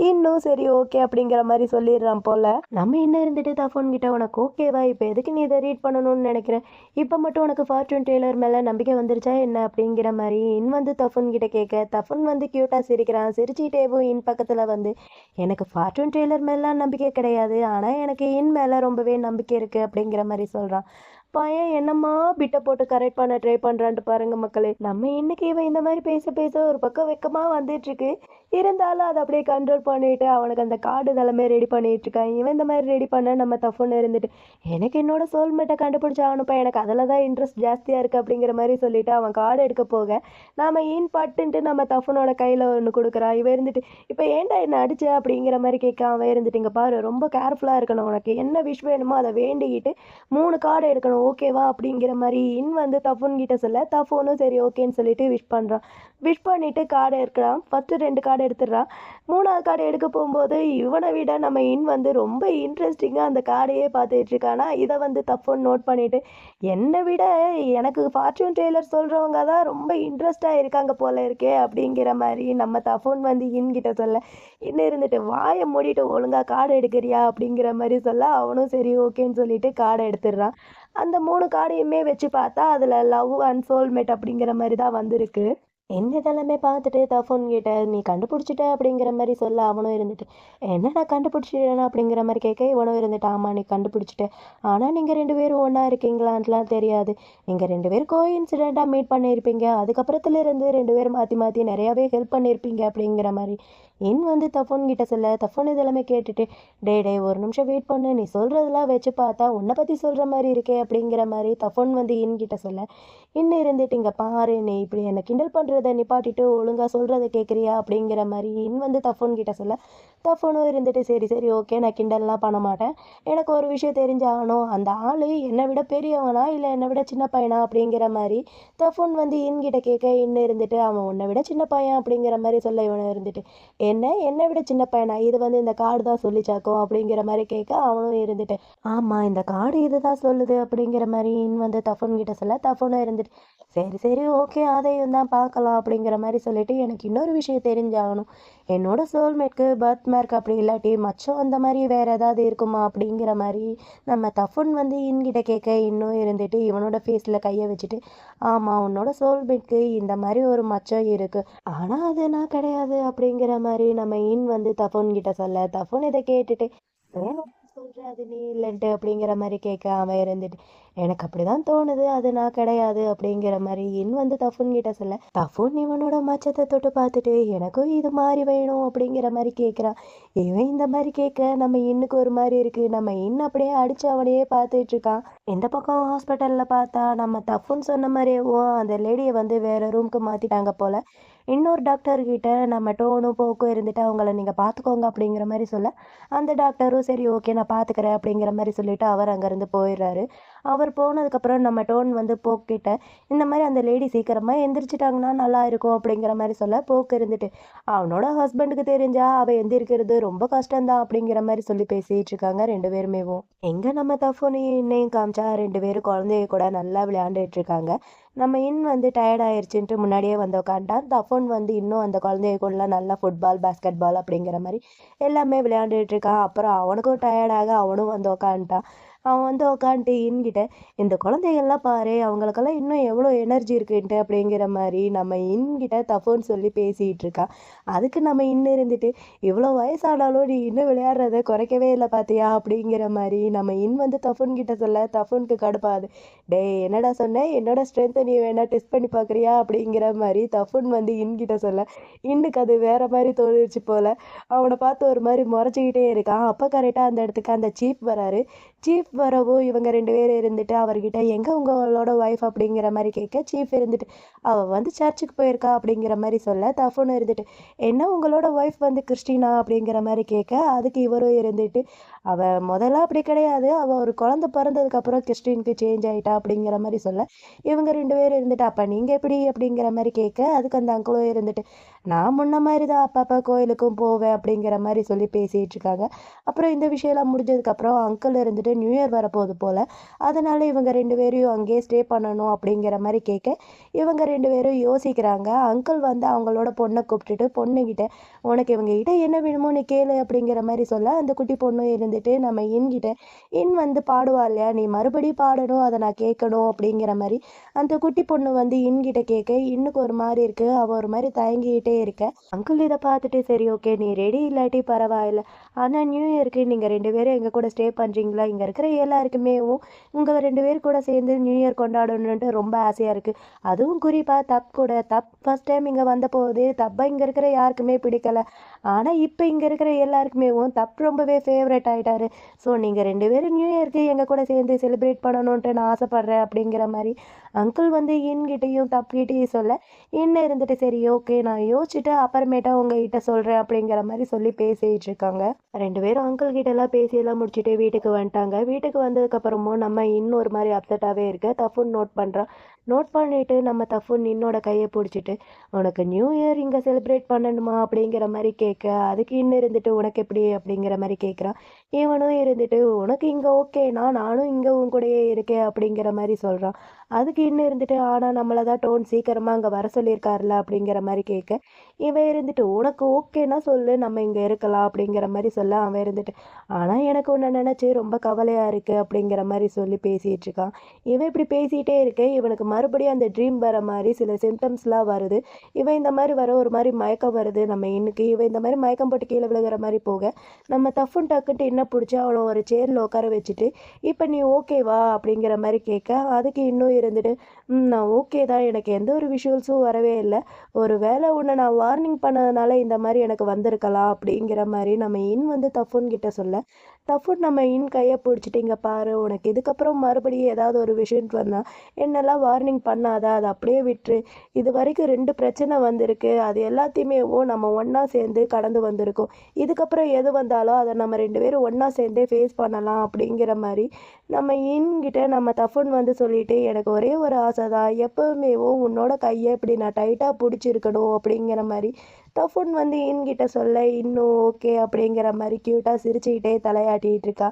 இன்னும் சரி ஓகே அப்படிங்கிற மாரி சொல்லிடுறான் போல. நம்ம இன்னும் இருந்துட்டு தஃபூன் கிட்ட, "உனக்கு ஓகேவா? இப்போ எதுக்கு நீ இதை ரீட் பண்ணணும்னு நினைக்கிற? இப்போ மட்டும் உனக்கு ஃபார்ச்சூன் டெய்லர் மேலே நம்பிக்கை வந்துருச்சா என்ன?" அப்படிங்கிற மாரி வந்து தஃபூன் கிட்ட கேட்க, தஃபூன் வந்து க்யூட்டாக சிரிக்கிறான். சிரிச்சிட்டேவும் பக்கத்தில் வந்து, "எனக்கு ஃபார்ச்சூன் டெய்லர் மேலாம் நம்பிக்கை கிடையாது. ஆனால் எனக்கு மேலே ரொம்பவே நம்பிக்கை இருக்குது" அப்படிங்கிற மாதிரி சொல்கிறான். பையன் என்னம்மா பிட்ட போட்டு கரெக்ட் பண்ண ட்ரை பண்ணுறான்ட்டு பாருங்க மக்களே. நம்ம இன்னைக்கு இவன் இந்த மாதிரி பேச பேச ஒரு பக்கம் வெக்கமாக வந்துட்டுருக்கு. இருந்தாலும் அதை அப்படியே கண்ட்ரோல் பண்ணிட்டு அவனுக்கு அந்த கார்டு தலைமை ரெடி பண்ணிட்டு இருக்கான். இவன் இந்த மாதிரி ரெடி பண்ண நம்ம தஃபூன் இருந்துட்டு, "எனக்கு என்னோட சோல்மேட்டை கண்டுபிடிச்ச ஆகணும்ப்பா, எனக்கு அதில் தான் இன்ட்ரெஸ்ட் ஜாஸ்தியாக இருக்குது" அப்படிங்கிற மாதிரி சொல்லிட்டு அவன் கார்டு எடுக்க போக, நாம பட்டுன்ட்டு நம்ம தஃபூனோட கையில் ஒன்று கொடுக்குறான். இவன் இருந்துட்டு, "இப்போ ஏன்டா என்ன அடிச்ச?" அப்படிங்கிற மாதிரி கேட்க, அவன் இருந்துட்டு, "இங்கே பாரு, ரொம்ப கேர்ஃபுல்லாக இருக்கணும். உனக்கு என்ன விஷ் வேணுமோ அதை வேண்டிக்கிட்டு 3 கார்டு எடுக்கணும், ஓகேவா?" அப்படிங்கிற மாதிரி வந்து தஃபூன் கிட்ட சொல்ல, தஃபூனும் சரி ஓகேன்னு சொல்லிட்டு விஷ் பண்ணுறான். விஷ் பண்ணிட்டு கார்டு எடுக்கிறான். ஃபஸ்ட்டு 2 கார்டு எடுத்துடுறான். 3வது கார்டு எடுக்க போகும்போது இவனை விட நம்ம வந்து ரொம்ப இன்ட்ரெஸ்டிங்காக அந்த கார்டையே பார்த்துட்டு இருக்கானா. இதை வந்து தஃபூன் நோட் பண்ணிட்டு, "என்னை விட எனக்கு ஃபார்ச்சூன் டெய்லர் சொல்கிறவங்க தான் ரொம்ப இன்ட்ரெஸ்டாக இருக்காங்க போல இருக்கே" அப்படிங்கிற மாதிரி நம்ம தஃபூன் வந்து கிட்ட சொல்ல, இன்னும் இருந்துட்டு, "வாயை மூடிட்டு ஒழுங்கா கார்டு எடுக்கிறியா?" அப்படிங்கிற மாதிரி சொல்ல, அவனும் சரி ஓகேன்னு சொல்லிட்டு கார்டை எடுத்துடுறான். அந்த 3 கார்டையுமே வச்சு பார்த்தா அதில் லவ் அண்ட் சோல்மேட் அப்படிங்கிற மாதிரி தான் வந்திருக்கு. இதெல்லாமே பார்த்துட்டு தஃபூன் கிட்ட, "நீ கண்டுபிடிச்சிட்ட" அப்படிங்கிற மாதிரி சொல்ல, அவனும் இருந்துட்டு, "என்னடா கண்டுபிடிச்சிட்டேனா?" அப்படிங்கிற மாதிரி கேட்க, இவனும் இருந்துட்டு, "ஆமாம், நீ கண்டுபிடிச்சிட்ட. ஆனால் நீங்கள் 2 பேரும் ஒன்றா இருக்கீங்களான்ட்டுலாம் தெரியாது. நீங்கள் 2 பேரும் கோஇன்சிடெண்ட்டாக மீட் பண்ணியிருப்பீங்க. அதுக்கப்புறத்துலேருந்து 2 பேரும் மாற்றி மாற்றி நிறையாவே ஹெல்ப் பண்ணியிருப்பீங்க" அப்படிங்கிற மாதிரி வந்து தஃபூன் கிட்ட சொல்ல, தஃபூன் இதெல்லாமே கேட்டுட்டு, "டேய் டேய், ஒரு நிமிஷம் வெயிட் பண்ணு. நீ சொல்கிறதெல்லாம் வச்சு பார்த்தா உன்னை பற்றி சொல்கிற மாதிரி இருக்கே" அப்படிங்கிற மாதிரி தஃபூன் வந்து கிட்ட சொல்ல, இன்னும் இருந்துட்டு, "இங்கே பாரு, நீ இப்படி என்னை கிண்டல் பண்ணுறத நிப்பாட்டிட்டு ஒழுங்காக சொல்கிறத கேட்குறியா?" அப்படிங்கிற மாதிரி வந்து தஃபூன் கிட்ட சொல்ல, தஃபூனும் இருந்துட்டு, "சரி சரி ஓகே, நான் கிண்டல்லாம் பண்ண மாட்டேன். எனக்கு ஒரு விஷயம் தெரிஞ்சாகணும். அந்த ஆள் என்னை விட பெரியவனா இல்லை என்னை விட சின்ன பையனா?" அப்படிங்கிற மாதிரி தஃபூன் வந்து கிட்ட கேட்க, இன்னும் இருந்துட்டு, "அவன் உன்னை விட சின்ன பையன்" அப்படிங்கிற மாதிரி சொல்ல, இவனை இருந்துட்டு, என்னை விட சின்ன பையனா? இது வந்து இந்த கார்டு தான் சொல்லிச்சாக்கும்" அப்படிங்கிற மாதிரி கேட்க, அவனும் இருந்துட்டு, "ஆமாம், இந்த கார்டு இதுதான் சொல்லுது" அப்படிங்கிற மாதிரி வந்து தஃபூன் கிட்ட சொல்ல, தஃபூனும் இருந்துட்டு, "சரி சரி ஓகே, அதையும் தான் பார்க்கலாம்" பார்க்கலாம் அப்படிங்கிற மாதிரி சொல்லிட்டு எனக்கு இன்னொரு விஷயம் தெரிஞ்சாகணும். என்னோட சோல்மேட்க்கு பர்த் மார்க் அப்படி இல்லாட்டி மச்சம் அந்த மாதிரி வேற ஏதாவது இருக்குமா அப்படிங்கிற மாதிரி நம்ம தஃபுன் வந்து இன்கிட்ட கேட்க இன்னும் இருந்துட்டு இவனோட ஃபேஸில் கையை வச்சுட்டு ஆமாம் உன்னோட சோல்மேட்க்கு இந்த மாதிரி ஒரு மச்சம் இருக்கு ஆனால் அது நான் கிடையாது அப்படிங்கிற மாதிரி நம்ம வந்து தஃபுன் கிட்ட சொல்ல தஃபுன் இதை கேட்டுட்டு ஏன் சொல்ற அது நீ இல்லைன்ட்டு அப்படிங்கிற மாதிரி கேட்க அவன் இருந்துட்டு எனக்கு அப்படிதான் தோணுது அது நான் கிடையாது அப்படிங்கிற மாதிரி வந்து தஃபுன் கிட்ட சொல்ல தஃபுன் இவனோட மச்சத்தை தொட்டு பார்த்துட்டு எனக்கும் இது மாதிரி வேணும் அப்படிங்கிற மாதிரி கேட்குறான். இவன் இந்த மாதிரி கேட்க நம்ம இன்னுக்கு ஒரு மாதிரி இருக்கு. நம்ம அப்படியே அடிச்சு அவனையே பார்த்துட்டு இருக்கான். இந்த பக்கம் ஹாஸ்பிட்டல்ல பார்த்தா நம்ம தஃபுன் சொன்ன மாதிரியே அந்த லேடியை வந்து வேற ரூம்க்கு மாத்திட்டாங்க போல. இன்னொரு டாக்டர் கிட்ட நம்ம டோனும் போக்கும் இருந்துட்டு அவங்கள நீங்கள் பார்த்துக்கோங்க அப்படிங்கிற மாதிரி சொல்ல அந்த டாக்டரும் சரி ஓகே நான் பார்த்துக்கிறேன் அப்படிங்கிற மாதிரி சொல்லிட்டு அவர் அங்கேருந்து போயிடுறாரு. அவர் போனதுக்கப்புறம் நம்ம டோன் வந்து போக்கிட்ட இந்த மாதிரி அந்த லேடி சீக்கிரமாக எந்திரிச்சிட்டாங்கன்னா நல்லா இருக்கும் அப்படிங்கிற மாதிரி சொல்ல போக்கு இருந்துட்டு அவனோட ஹஸ்பண்டுக்கு தெரிஞ்சா அவள் எந்திரிக்கிறது ரொம்ப கஷ்டம்தான் அப்படிங்கிற மாதிரி சொல்லி பேசிட்டு இருக்காங்க ரெண்டு பேருமேவும். எங்கே நம்ம தஃபோனி இன்னையும் காமிச்சா ரெண்டு பேரும் குழந்தைய கூட நல்லா விளையாண்டுட்டு இருக்காங்க. நம்ம வந்து டயர்ட் ஆயிடுச்சுன்ட்டு முன்னாடியே வந்து உட்காந்துட்டான். தஃபோன் வந்து இன்னும் அந்த குழந்தைய கூட நல்லா ஃபுட்பால் பாஸ்கெட் பால் அப்படிங்கிற மாதிரி எல்லாமே விளையாண்டுட்டு இருக்கான். அப்புறம் அவனுக்கும் டயர்டாக அவனும் வந்து உட்காந்துட்டான். அவன் வந்து உட்காந்துட்டு இன்கிட்ட இந்த குழந்தைகள்லாம் பாரு அவங்களுக்கெல்லாம் இன்னும் எவ்வளோ எனர்ஜி இருக்குன்ட்டு அப்படிங்கிற மாதிரி நம்ம இன்கிட்ட தஃபோன்னு சொல்லி பேசிகிட்டு இருக்கான். அதுக்கு நம்ம இன்னும் இருந்துட்டு இவ்வளோ வயசானாலும் நீ இன்னும் விளையாடுறத குறைக்கவே இல்லை பார்த்தியா அப்படிங்கிற மாதிரி நம்ம வந்து தஃபோன் கிட்ட சொல்ல தஃபோனுக்கு கடுப்பாது. டே என்னடா சொன்னேன் என்னோட ஸ்ட்ரென்த்தை நீ வேணா டெஸ்ட் பண்ணி பார்க்குறியா அப்படிங்கிற மாதிரி தஃபோன் வந்து இன்கிட்ட சொல்ல இன்னுக்கு அது வேற மாதிரி தோணுச்சு போல. அவனை பார்த்து ஒரு மாதிரி முறைச்சிக்கிட்டே இருக்கான். அப்போ கரெக்டாக அந்த இடத்துக்கு அந்த சீஃப் வராரு. சீஃப் வரவும் இவங்க ரெண்டு பேரும் இருந்துட்டு அவர்கிட்ட எங்கே உங்களோட ஒய்ஃப் அப்படிங்கிற மாதிரி கேட்க சீஃப் இருந்துட்டு அவள் வந்து சர்ச்சுக்கு போயிருக்கா அப்படிங்கிற மாதிரி சொல்ல தஃபோன் இருந்துட்டு என்ன உங்களோட ஒய்ஃப் வந்து கிறிஸ்டினா அப்படிங்கிற மாதிரி கேட்க அதுக்கு இவரும் இருந்துட்டு அவள் முதல்ல அப்படி கிடையாது அவள் ஒரு குழந்தை பிறந்ததுக்கப்புறம் கிறிஸ்டினுக்கு சேஞ்ச் ஆகிட்டா அப்படிங்கிற மாதிரி சொல்ல இவங்க ரெண்டு பேரும் இருந்துட்டு அப்போ நீங்கள் எப்படி அப்படிங்கிற மாதிரி கேட்க அதுக்கு அந்த அங்கிளும் இருந்துட்டு நான் முன்ன மாதிரி தான் அப்பப்போ கோயிலுக்கும் போவேன் அப்படிங்கிற மாதிரி சொல்லி பேசிகிட்டு இருக்காங்க. அப்புறம் இந்த விஷயம்லாம் முடிஞ்சதுக்கப்புறம் அங்கிள் இருந்துட்டு நியூ இயர் வரப்போகுது போல் அதனால் இவங்க ரெண்டு பேரையும் அங்கேயே ஸ்டே பண்ணணும் அப்படிங்கிற மாதிரி கேட்க இவங்க ரெண்டு பேரும் யோசிக்கிறாங்க. அங்கிள் வந்து அவங்களோட பொண்ணை கூப்பிட்டுட்டு பொண்ணுக்கிட்ட உனக்கு இவங்க கிட்ட என்ன வேணுமோ நீ கேளு அப்படிங்கிற மாதிரி சொல்ல அந்த குட்டி பொண்ணும் இருந்துட்டு நம்ம இன்கிட்ட வந்து பாடுவா இல்லையா நீ மறுபடியும் பாடணும் அதை நான் கேட்கணும் அப்படிங்கிற மாதிரி அந்த குட்டி பொண்ணு வந்து இன்கிட்ட கேட்க இன்னுக்கு ஒரு மாதிரி இருக்குது. அவள் ஒரு மாதிரி தயங்கிக்கிட்டே இருக்க அங்கிள் இதை பார்த்துட்டு சரி ஓகே நீ ரெடி இல்லாட்டி பரவாயில்ல ஆனால் நியூ இயருக்கு நீங்கள் ரெண்டு பேரும் எங்கள் கூட ஸ்டே பண்ணுறீங்களா இங்கே இருக்கிற எல்லாருக்குமே உங்கள் ரெண்டு பேர் கூட சேர்ந்து நியூ இயர் கொண்டாடணுன்ட்டு ரொம்ப ஆசையாக இருக்குது. அதுவும் குறிப்பாக கூட ஃபஸ்ட் டைம் இங்கே வந்த போது தப்பை இங்கே இருக்கிற யாருக்குமே பிடிக்கலை. ஆனால் இப்போ இங்கே இருக்கிற எல்லாருக்குமே ரொம்பவே ஃபேவரட் ஆகிட்டாரு. ஸோ நீங்கள் ரெண்டு பேரும் நியூ இயருக்கு எங்கள் கூட சேர்ந்து செலிப்ரேட் பண்ணணுன்ட்டு நான் ஆசைப்பட்றேன் அப்படிங்கிற மாதிரி அங்கிள் வந்து என்கிட்டையும் தப்புக்கிட்டையும் சொல்ல என்ன இருந்துட்டு சரி ஓகே நான் யோசிச்சுட்டு அப்புறமேட்டா உங்ககிட்ட சொல்கிறேன் அப்படிங்கிற மாதிரி சொல்லி பேசிகிட்டு இருக்காங்க. ரெண்டு பேரும் அங்கிள் கிட்டலாம் பேசியெல்லாம் முடிச்சுட்டு வீட்டுக்கு வந்துட்டாங்க. வீட்டுக்கு வந்ததுக்கப்புறமும் நம்ம இன்னொரு மாதிரி அப்செட்டாகவே இருக்க தஃபுன் நோட் பண்ணிவிட்டு நம்ம தஃபுன் இன்னோட கையை பிடிச்சிட்டு உனக்கு நியூ இயர் இங்கே செலிப்ரேட் பண்ணணுமா அப்படிங்கிற மாதிரி கேட்க அதுக்கு இன்னும் இருந்துட்டு உனக்கு எப்படி அப்படிங்கிற மாதிரி கேட்குறான். இவனும் இருந்துட்டு உனக்கு இங்கே ஓகேனா நானும் இங்கே உன் கூடயே இருக்கேன் அப்படிங்கிற மாதிரி சொல்கிறான். அதுக்கு இன்னும் இருந்துட்டு ஆனால் நம்மளை தான் டோன் சீக்கிரமாக அங்கே வர சொல்லியிருக்காருல அப்படிங்கிற மாதிரி கேட்க இவன் இருந்துட்டு உனக்கு ஓகேனா சொல்லு நம்ம இங்கே இருக்கலாம் அப்படிங்கிற மாதிரி சொல்ல அவன் இருந்துட்டு ஆனால் எனக்கு ஒன்று நினச்சி ரொம்ப கவலையாக இருக்குது அப்படிங்கிற மாதிரி சொல்லி பேசிகிட்டு இருக்கான். இவன் இப்படி பேசிகிட்டே இருக்க இவனுக்கு மறுபடியும் அந்த ட்ரீம் வர மாதிரி சில சிம்டம்ஸ்லாம் வருது. இவன் இந்த மாதிரி வர ஒரு மாதிரி மயக்கம் வருது. நம்ம இன்னைக்கு இவன் இந்த மாதிரி மயக்கம் போட்டு கீழே விழுகிற மாதிரி போக நம்ம தஃபுன் டக்குன்ட்டு என்ன பிடிச்சி அவளை ஒரு சேரில் உட்கார வச்சுட்டு இப்போ நீ ஓகேவா அப்படிங்கிற மாதிரி கேட்க அதுக்கு இன்னும் இருந்துட்டு நான் ஓகே தான் எனக்கு எந்த ஒரு விஷுவல்ஸும் வரவே இல்லை. ஒரு வேளை உன்னை நான் வார்னிங் பண்ணதுனால இந்த மாதிரி எனக்கு வந்திருக்கலாம் அப்படிங்கிற மாதிரி நம்ம வந்து தஃபுன் கிட்ட சொல்ல தஃபுன் நம்ம கையை பிடிச்சிட்டு இங்கே பாரு உனக்கு இதுக்கப்புறம் மறுபடியும் ஏதாவது ஒரு விஷயம் வந்தால் என்னெல்லாம் வார்னிங் பண்ணாதா அதை அப்படியே விட்டுரு. இது வரைக்கும் 2 பிரச்சனை வந்திருக்கு அது எல்லாத்தையுமே நம்ம ஒன்றா சேர்ந்து கடந்து வந்திருக்கோம். இதுக்கப்புறம் எது வந்தாலும் அதை நம்ம 2 பேரும் ஒன்றா சேர்ந்தே ஃபேஸ் பண்ணலாம் அப்படிங்கிற மாதிரி நம்ம கிட்ட நம்ம தஃபுன் வந்து சொல்லிட்டு எனக்கு ஒரே ஒரு ஆசை தான் எப்பவுமே உன்னோட கையை இப்படி நான் டைட்டாக பிடிச்சிருக்கணும் அப்படிங்கிற மாதிரி தஃபுன் வந்து கிட்ட சொல்ல இன்னும் ஓகே அப்படிங்கிற மாதிரி க்யூட்டாக சிரிச்சுக்கிட்டே தலையாட்டிகிட்டு இருக்கா.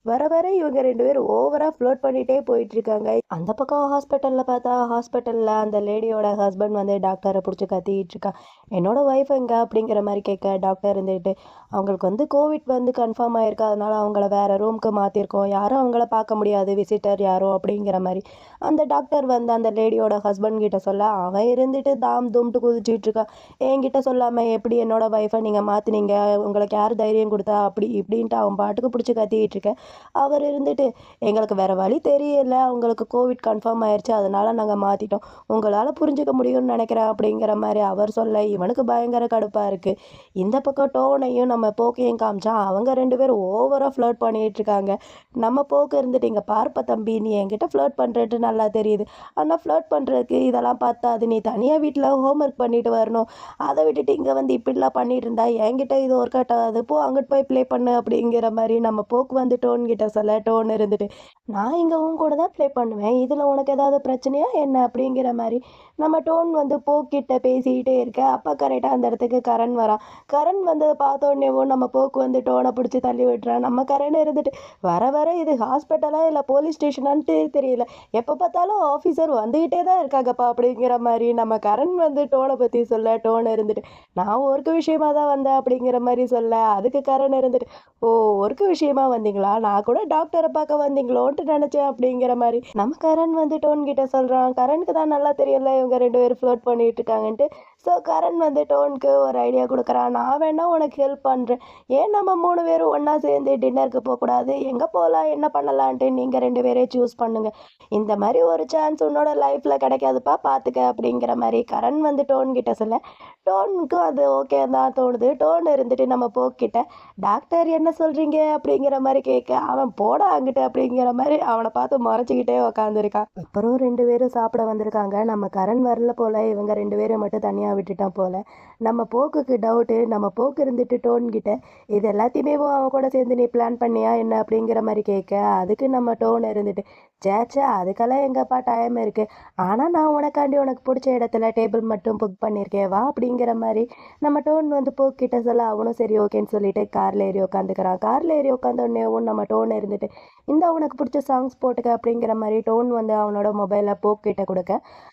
வர வர இவங்க 2 பேரும் ஓவரா ஃப்ளர்ட் பண்ணிட்டே போயிட்டுருக்காங்க. அந்த பக்கம் ஹாஸ்பிட்டல்ல பார்த்தா, ஹாஸ்பிட்டல்ல அந்த லேடியோட ஹஸ்பண்ட் வந்து டாக்டர புடிச்சு கத்திட்டு இருக்கான். "என்னோட ஒய்ஃப் எங்க?" அப்படிங்கிற மாரி கேட்க, டாக்டர் இருந்துட்டு, "அவங்களுக்கு வந்து கோவிட் வந்து கன்ஃபார்ம் ஆயிருக்கு. அதனால அவங்கள வேற ரூம்க்கு மாத்திருக்கோம். யாரும் அவங்கள பார்க்க முடியாது. விசிட்டர் யாரும்." அப்படிங்கிற மாரி அந்த டாக்டர் வந்து அந்த லேடியோட ஹஸ்பண்ட் கிட்ட சொல்ல, அவன் இருந்துட்டு தாம் தூம்ட்டு குதிச்சுட்டு இருக்கான். "என்கிட்ட சொல்லாம எப்படி என்னோட ஒய்ஃப நீங்க மாத்துனீங்க? உங்களுக்கு யார் தைரியம் குடுத்தா?" அப்படி இப்படின்ட்டு அவன் பாட்டுக்கு புடிச்சு கத்திக்கிட்டு இருக்க. அவர் இருந்துட்டு, "எங்களுக்கு வேற வழி தெரியல. உங்களுக்கு கோவிட் கன்ஃபார்ம் ஆயிருச்சு. அதனால நாங்க மாத்திட்டோம். உங்களால புரிஞ்சுக்க முடியும்னு நெனைக்கிறேன்." அப்படிங்கிற மாரி அவர் சொல்ல, இவனுக்கு பயங்கர கடுப்பா இருக்கு. இந்த பக்கம் டோனையும் நம்ம போக்கையும் காமிச்சா, அவங்க 2 பேரும் ஓவரா ஃப்ளர்ட் பண்ணிட்டு இருக்காங்க. நம்ம போக்கு இருந்துட்டு, "இங்க பாருப்பா தம்பி, நீ என்கிட்ட ஃப்ளர்ட் பண்றேன்ட்டு நல்லா தெரியுது. ஆனா ஃப்ளர்ட் பண்றதுக்கு இதெல்லாம் பத்தாது. நீ தனியா வீட்ல ஹோம் ஒர்க் பண்ணிட்டு வரணும். அத விட்டுட்டு இங்க வந்து இப்படிலாம் பண்ணிட்டு இருந்தா என்கிட்ட இது ஒர்க் அவுட் ஆகாது. போ அங்கிட்டு போய் ப்ளே பண்ணு." அப்படிங்கிற மாரி நம்ம போக்கு வந்து டோன் கிட்ட சொல்ல, டோன் இருந்துட்டு, "நான் இங்க உன் கூட தான் ப்ளே பண்ணுவேன். இதுல உனக்கு ஏதாவது பிரச்சனையா என்ன?" அப்படிங்கிற மாரி நம்ம டோன் வந்து போக்கிட்ட பேசிக்கிட்டே இருக்க. அப்ப கரெக்ட்டா அந்த இடத்துக்கு கரண் வரான். கரண் வந்தத பார்த்தோன்னேவும் நம்ம போக்கு வந்து டோன புடிச்சு தள்ளி விட்டுறான். நம்ம கரண் இருந்துட்டு, "வர வர இது ஹாஸ்பிட்டலா இல்ல போலீஸ் ஸ்டேஷனான்ட்டு தெரியல. எப்ப பார்த்தாலும் ஆஃபீஸர் வந்துகிட்டே தான் இருக்காங்கப்பா." அப்படிங்கிற மாரி நம்ம கரண் வந்து டோன பத்தி சொல்ல, டோன் இருந்துட்டு, "நான் ஒர்க் விஷயமா தான் வந்தேன்." அப்படிங்கிற மாரி சொல்ல, அதுக்கு கரண் இருந்துட்டு, "ஓ! ஒர்க் விஷயமா வந்தீங்களா? நான் கூட டாக்டர பார்க்க வந்தீங்களோன்ட்டு நெனச்சேன்." அப்படிங்கிற மாரி நம்ம கரண் வந்து டோன் கிட்ட சொல்றான். கரணுக்கு தான் நல்லா தெரியும்ல இவங்க 2 பேரும் ஃப்ளர்ட் பண்ணிட்டு இருக்காங்கன்ட்டு. ஸோ கரண் வந்து டோனுக்கு ஒரு ஐடியா குடுக்குறான். "நான் வேணா உனக்கு ஹெல்ப் பண்றேன். ஏன் நம்ம 3 பேரும் ஒண்ணா சேர்ந்து டின்னருக்கு போக்கூடாது? எங்க போலாம்? என்ன பண்ணலான்ட்டு நீங்க 2 பேரே சூஸ் பண்ணுங்க. இந்த மாரி ஒரு சான்ஸ் உன்னோட லைஃப்ல கிடைக்காதுப்பா பார்த்துக்க." அப்படிங்கிற மாரி கரண் வந்து டோன் கிட்ட சொல்ல, டோனுக்கும் அது ஓகே தான் தோணுது. டோன் இருந்துட்டு நம்ம போக்கிட்ட, "டாக்டர் என்ன சொல்றீங்க?" அப்படிங்கிற மாரி கேட்க, அவன் "போடா அங்கிட்டு." அப்படிங்கிற மாரி அவன பார்த்து முறைச்சுக்கிட்டே உட்காந்துருக்கான். அப்புறம் 2 பேரும் சாப்பிட வந்திருக்காங்க. நம்ம கரண் வரல போல. இவங்க 2 பேரையும் மட்டும் தனியா விட்டுட்டான் போல. நம்ம போக்குக்கு டவுட்டு. நம்ம போக்கு இருந்துட்டு டோன் கிட்ட, "இது எல்லாத்தையுமே அவன் கூட சேர்ந்து நீ பிளான் பண்ணியா என்ன?" அப்படிங்கிற மாரி கேட்க, அதுக்கு நம்ம டோன் இருந்துட்டு, "ச்சே ச்சே அதுக்கெல்லாம் எங்கப்பா டைம் இருக்கு. ஆனா நான் உனக்காண்டி உனக்கு புடிச்ச இடத்துல டேபிள் மட்டும் புக் பண்ணியிருக்கேன் வா." அப்படிங்கிற மாரி நம்ம டோன் வந்து போக்கிட்ட சொல்ல, அவனும் சரி ஓகேன்னு சொல்லிட்டு கார்ல ஏறி உட்காந்துக்கிறான். கார்ல ஏறி உட்காந்தோடனேவும் நம்ம டோன் இருந்துட்டு, "இந்தா உனக்கு புடிச்ச சாங்ஸ் போட்டுக்க." அப்படிங்கிற மாரி டோன் வந்து அவனோட மொபைல போக்கிட்ட குடுக்க,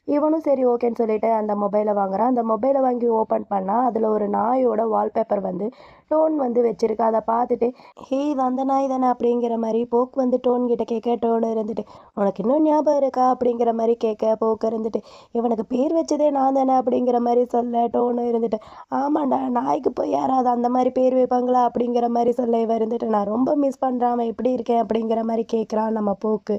இவனும் சரி ஓகேன்னு சொல்லிட்டு அந்த மொபைல வாங்குறான். அந்த மொபைல வாங்கி ஓப்பன் பண்ணா, அதுல ஒரு நாயோட வால்பேப்பர் வந்து டோன் வந்து வச்சிருக்கு. அத பார்த்துட்டு, "ஹே இது அந்த நாய் தானே?" அப்படிங்கிற மாரி போக் வந்து டோன் கிட்ட கேட்க, டோன் இருந்துட்டு, "உனக்கு இன்னும் ஞாபகம் இருக்கா?" அப்படிங்கிற மாரி கேட்க, போக்கு இருந்துட்டு, "இவனுக்கு பேர் வச்சதே நான் தானே." அப்படிங்கிற மாரி சொல்ல, டோன் இருந்துட்டு, "ஆமாண்டா நாய்க்கு போய் யாராவது அந்த மாரி பேர் வைப்பாங்களா?" அப்படிங்கிற மாரி சொல்ல, இவன் இருந்துட்டு, "நான் ரொம்ப மிஸ் பண்றேன். அவன் எப்படி இருக்கேன்?" அப்படிங்கிற மாரி கேட்குறான் நம்ம போக்கு.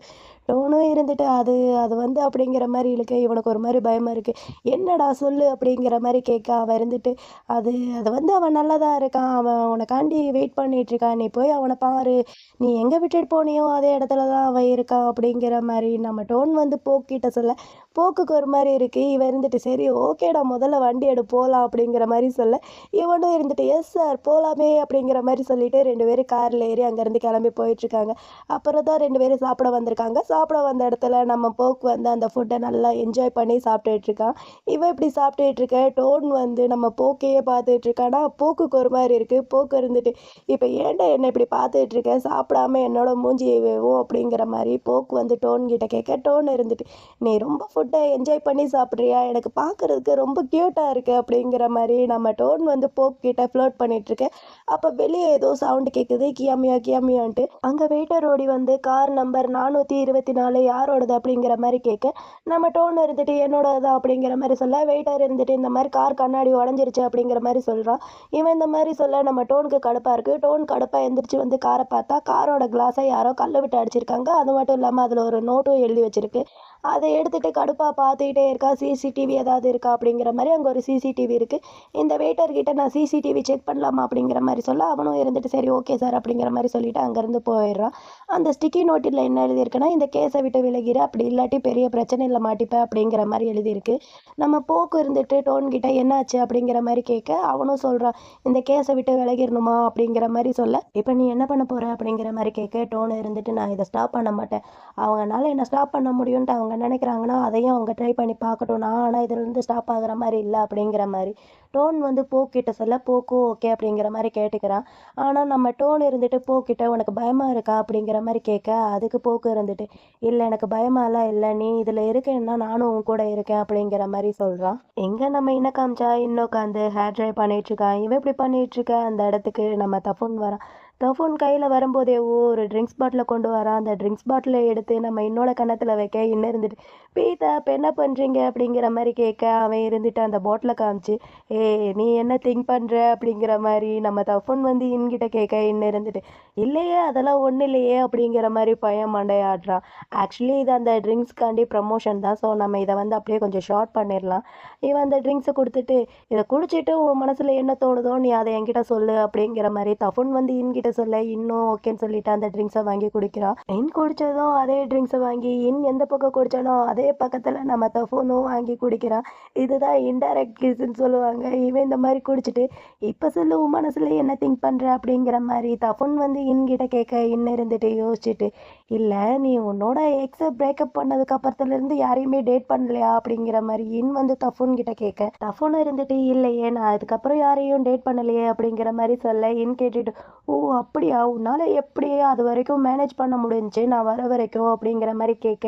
டோனும் இருந்துட்டு, அது அது வந்து அப்படிங்கிற மாரி இழுக்க, இவனுக்கு ஒரு மாரி பயமா இருக்கு. "என்னடா சொல்லு." அப்படிங்கிற மாரி கேட்க, அவன் இருந்துட்டு, அது அது வந்து அவன் நல்லா தான் இருக்கான். அவன் உனக்காண்டி வெயிட் பண்ணிட்டுருக்கான். நீ போய் அவன பாரு. நீ எங்க விட்டுட்டு போனியோ அதே இடத்துல தான் அவன் இருக்கான்." அப்படிங்கிற மாரி நம்ம டோன் வந்து போக்கிட்ட சொல்ல, போக்குக்கு ஒரு மாரி இருக்கு. இவன் இருந்துட்டு, "சரி ஓகேடா முதல்ல வண்டி எடு போலாம்." அப்படிங்கிற மாரி சொல்ல, இவனும் இருந்துட்டு, "எஸ் சார் போலாமே." அப்படிங்கிற மாரி சொல்லிட்டு 2 பேரும் கார்ல ஏறி அங்கேருந்து கிளம்பி போயிட்டுருக்காங்க. அப்புறம் தான் 2 பேரும் சாப்பிட வந்திருக்காங்க. சாப்பிட வந்த இடத்துல நம்ம போக் வந்து அந்த ஃபுட்ட நல்லா என்ஜாய் பண்ணி சாப்பிட்டுட்டு இருக்கான். இவன் இப்படி சாப்பிட்டுட்டு இருக்க, டோன் வந்து நம்ம போக்கையே பார்த்துட்டு இருக்கானா, போக்குக்கு ஒரு மாரி இருக்கு. போக்கு இருந்துட்டு, "இப்ப ஏன்டா என்ன இப்படி பார்த்துட்டு இருக்க? சாப்பிடாம என்னோட மூஞ்சியவும்." அப்படிங்கிற மாரி போக்கு வந்து டோன் கிட்ட கேட்க, டோன் இருந்துட்டு, "நீ ரொம்ப ஃபுட்ட என்ஜாய் பண்ணி சாப்பிடுறியா? எனக்கு பார்க்கறதுக்கு ரொம்ப கியூட்டா இருக்கு." அப்படிங்கிற மாரி நம்ம டோன் வந்து போக் கிட்ட ஃப்ளர்ட் பண்ணிட்டு இருக்க. அப்ப வெளிய ஏதோ சவுண்ட் கேட்குது. கியாமியா கியாமியான்ட்டு. அங்க வெயிட்டர் ஓடி வந்து கார் நம்பர் 424 யாரோடது அப்படிங்கிற மாரி கேட்க, நம்ம டோன் இருந்துட்டு என்னோடது தான் அப்படிங்கிற மாரி சொல்ல, வெயிட்டர் இருந்துட்டு இந்த மாரி கார் கண்ணாடி உடைஞ்சிருச்சு அப்படிங்கிற மாரி சொல்றான். இவன் இந்த மாரி சொல்ல நம்ம டோனுக்கு கடுப்பா இருக்கு. டோன் கடுப்பா எந்திரிச்சு வந்து கார பார்த்தா, காரோட கிளாஸ யாரோ கல்ல விட்டு அடிச்சிருக்காங்க. அது மட்டும் இல்லாம அதுல ஒரு நோட்டும் எழுதி வச்சிருக்கு. அத எடுத்துட்டு கடுப்பா பார்த்துக்கிட்டே இருக்கா. சிசிடிவி ஏதாவது இருக்கா அப்படிங்கிற மாரி அங்க ஒரு சிசிடிவி இருக்கு. இந்த வெயிட்டர் கிட்ட நான் சிசிடிவி செக் பண்ணலாமா அப்படிங்கிற மாரி சொல்ல, அவனும் இருந்துட்டு சரி ஓகே சார் அப்படிங்கிற மாரி சொல்லிட்டு அங்கேருந்து போயிடுறான். அந்த ஸ்டிக்கி நோட்டில என்ன எழுதியிருக்குன்னா, "இந்த கேஸ விட்டு விலகிரு. அப்படி இல்லாட்டி பெரிய பிரச்சனையில மாட்டிப்ப." அப்படிங்கிற மாரி எழுதியிருக்கு. நம்ம போக்கு இருந்துட்டு டோன் கிட்ட என்னாச்சு அப்படிங்கிற மாரி கேட்க, அவனும் சொல்றான், "இந்த கேஸ விட்டு விலகிரணுமா?" அப்படிங்கிற மாரி சொல்ல, "இப்ப நீ என்ன பண்ண போற?" அப்படிங்கிற மாரி கேட்க, டோன் இருந்துட்டு, "நான் இத ஸ்டாப் பண்ண மாட்டேன். அவங்கனால என்ன ஸ்டாப் பண்ண முடியும்ன்ட்டு அவங்க அவங்க நினைக்கிறாங்கன்னா, அதையும் அவங்க ட்ரை பண்ணி பார்க்கட்டும். நான் ஆனா இதுலருந்து ஸ்டாப் ஆகுற மாரி இல்ல அப்படிங்கிற மாரி. டோன் வந்து போக்கிட்ட சொல்ல, போக்கும் ஓகே அப்படிங்கிற மாரி கேட்டுக்கிறான். ஆனா நம்ம டோன் இருந்துட்டு போக்கிட்ட "உனக்கு பயமா இருக்கா?" அப்படிங்கிற மாரி கேட்க, அதுக்கு போக்கு இருந்துட்டு, "இல்ல எனக்கு பயமாலாம் இல்ல. நீ இதுல இருக்கேன்னா நானும் உன் கூட இருக்கேன்." அப்படிங்கிற மாரி சொல்றான். எங்க நம்ம என்ன காமிச்சா, இன்னும் உட்காந்து ஹேர் ட்ரை பண்ணிட்டுருக்கான். இவன் இப்படி பண்ணிட்டுருக்க, அந்த இடத்துக்கு நம்ம தஃபூன் வரான். தஃபூன் கையில வரும்போதே ஒரு ட்ரிங்க்ஸ் பாட்டில கொண்டு வரான். அந்த ட்ரிங்க்ஸ் பாட்டில எடுத்து நம்ம இன்னோட கன்னத்துல வைக்க, இன்னும் இருந்துட்டு, "பீதா இப்ப என்ன பண்றீங்க?" அப்படிங்கிற மாரி கேட்க, அவன் இருந்துட்டு அந்த பாட்டில காமிச்சு, "ஏய் நீ என்ன திங்க் பண்ற?" அப்படிங்கிற மாரி நம்ம தஃபூன் வந்து இன்கிட்ட கேட்க, இன்னும் இருந்துட்டு, "இல்லையே அதெல்லாம் ஒண்ணும் இல்லையே." அப்படிங்கிற மாரி பையன் மண்டைய ஆட்டுறான். ஆக்சுவலி இது அந்த ட்ரிங்க்ஸ்க்காண்டி ப்ரமோஷன் தான். ஸோ நம்ம இத வந்து அப்படியே கொஞ்சம் ஷார்ட் பண்ணிரலாம். இவன் அந்த ட்ரிங்க்ஸ குடுத்துட்டு, "இத குடிச்சிட்டு உன் மனசுல என்ன தோணுதோ, நீ அத என்கிட்ட சொல்லு." அப்படிங்கிற மாரி தஃபூன் வந்து இன்கிட்ட சொல்ல, இன்னும் ஓகேன்னு சொல்லிட்டு அந்த ட்ரிங்க்ஸ வாங்கி குடிக்கிறான். இன் குடிச்சதும் அதே ட்ரிங்க்ஸ வாங்கி, இன் எந்த பக்கம் குடிச்சானோ, அதே பக்கத்துல நம்ம தஃபூனும் வாங்கி குடிக்கிறான். இதுதான் இன்டைரக்ட் கிஸ்ன்னு சொல்லுவாங்க. இவன் இந்த மாரி குடிச்சிட்டு, "இப்ப சொல்லு உன் மனசுல என்ன திங்க் பண்ற?" அப்படிங்கிற மாரி தஃபூன் வந்து இன்கிட்ட கேட்க, இன் இருந்துட்டு யோசிச்சுட்டு, "இல்ல நீ உன்னோட எக்ஸ பிரேக்கப் பண்ணதுக்கு அப்புறத்துலருந்து யாரையுமே டேட் பண்ணலையா?" அப்படிங்கிற மாரி இன் வந்து தஃபூன் கிட்ட கேட்க, தஃபூன் இருந்துட்டு, "இல்லையே நான் அதுக்கப்புறம் யாரையும் டேட் பண்ணலையே." அப்படிங்கிற மாரி சொல்ல, இன் கேட்டுட்டு, "ஓ! அப்படியா? உன்னால எப்படி அதுவரைக்கும் மேனேஜ் பண்ண முடிஞ்சுச்சு நான் வர வரைக்கும்?" அப்படிங்கிற மாரி கேட்க,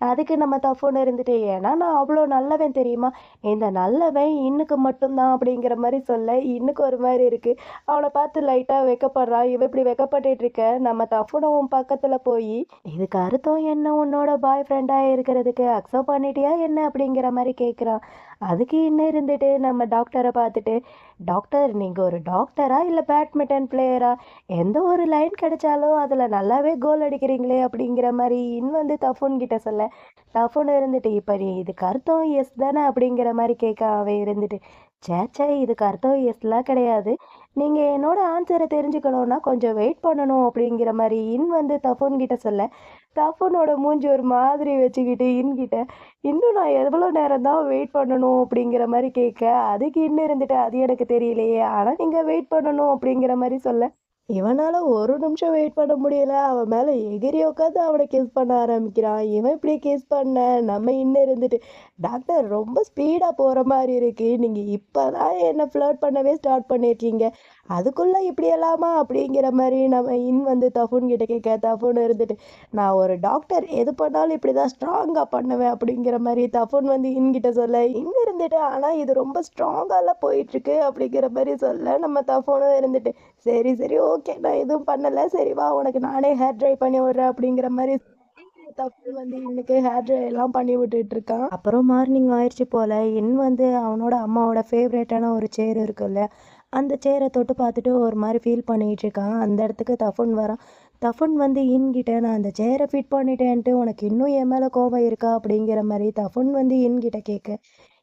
அதுக்கு நம்ம தஃபூன் இருந்துட்டு, "ஏன்னா நான் அவ்வளோ நல்லவன் தெரியுமா? இந்த நல்லவன் இன்னுக்கு மட்டும் தான்." அப்படிங்கிற மாரி சொல்ல, இன்னுக்கு ஒரு மாரி இருக்கு. அவன பார்த்து லைட்டா வெட்கப்படுறான். இவன் இப்படி வெட்கப்பட்டுட்டு இருக்க, நம்ம தஃபூன் அவன் பக்கத்துல போயி, "இதுக்கு அர்த்தம் என்ன? உன்னோட பாய் ஃப்ரெண்டா இருக்கிறதுக்கு அக்செப்ட் பண்ணிட்டியா என்ன?" அப்படிங்கிற மாரி கேட்குறான். அதுக்கு இன்னும் இருந்துட்டு நம்ம டாக்டர பார்த்துட்டு, "டாக்டர் நீங்க ஒரு டாக்டரா? இல்ல பேட்மிட்டன் பிளேயரா? எந்த ஒரு லைன் கிடைச்சாலும் அதுல நல்லாவே கோல் அடிக்கிறீங்களே." அப்படிங்கிற மாரி இன் வந்து தஃபூன் கிட்ட சொல்ல, தஃபூன் இருந்துட்டு, "இப்ப நீ இதுக்கு அர்த்தம் எஸ் தானே?" அப்படிங்கிற மாரி கேட்க, அவன் இருந்துட்டு, "ச்சே ச்சே இதுக்கு அர்த்தம் எஸ்லாம் கிடையாது. நீங்க என்னோட ஆன்சர தெரிஞ்சுக்கணும்னா கொஞ்சம் வெயிட் பண்ணணும்." அப்படிங்கிற மாரி இன் வந்து தஃபூன் கிட்ட சொல்ல, தஃபூனோட மூஞ்சி ஒரு மாதிரி வச்சுக்கிட்டு இன் கிட்ட, "இன்னும் நான் எவ்வளோ நேரம் தான் வெயிட் பண்ணணும்?" அப்படிங்கிற மாரி கேட்க, அதுக்கு இன் இருந்துட்டு, "அது எனக்கு தெரியலையே. ஆனா நீங்க வெயிட் பண்ணணும்." அப்படிங்கிற மாரி சொல்ல, இவனால ஒரு நிமிஷம் வெயிட் பண்ண முடியல. அவன் மேல எகிறி உட்காந்து அவன கிஸ் பண்ண ஆரம்பிக்கிறான். இவன் இப்படி கிஸ் பண்ண, நம்ம இன்னும் இருந்துட்டு, "டாக்டர் ரொம்ப ஸ்பீடா போற மாரி இருக்கு. நீங்க இப்பதான் என்ன ஃப்ளர்ட் பண்ணவே ஸ்டார்ட் பண்ணியிருக்கீங்க. அதுக்குள்ள இப்படியெல்லாமா?" அப்படிங்கிற மாரி நம்ம இன் வந்து தஃபூன் கிட்ட கேட்க, தஃபூன் இருந்துட்டு, "நான் ஒரு டாக்டர். எது பண்ணாலும் இப்படிதான் ஸ்ட்ராங்கா பண்ணுவேன்." அப்படிங்கிற மாரி தஃபூன் வந்து இன் கிட்ட சொல்ல, இன் இருந்துட்டு, "ஆனா இது ரொம்ப ஸ்ட்ராங்காலாம் போயிட்டுருக்கு." அப்படிங்கிற மாரி சொல்ல, நம்ம தஃபூனும் இருந்துட்டு, "சரி, சரி. ஓகே. நான் எதுவும் பண்ணல. சரி வா உனக்கு நானே ஹேர் ட்ரை பண்ணி விடுறேன்." அப்படிங்கிற மாரி தஃபீல் வந்து இன்னைக்கு ஹேர் ட்ரை எல்லாம் பண்ணி விட்டுட்டு இருக்கான். அப்புறம் மார்னிங் ஆயிடுச்சு போல. இன் வந்து அவனோட அம்மாவோட ஃபேவரட்டான ஒரு சேர் இருக்குல்ல, அந்த சேர தொட்டு பார்த்துட்டு ஒரு மாரி ஃபீல் பண்ணிட்டு இருக்கான். அந்த இடத்துக்கு தஃபூன் வரான். தஃபூன் வந்து இன்கிட்ட, "நான் அந்த சேர ஃபிட் பண்ணிட்டேன்ட்டு உனக்கு இன்னும் என் மேல கோவம் இருக்கா?" அப்படிங்கிற மாரி தஃபூன் வந்து இன்கிட்ட கேட்க,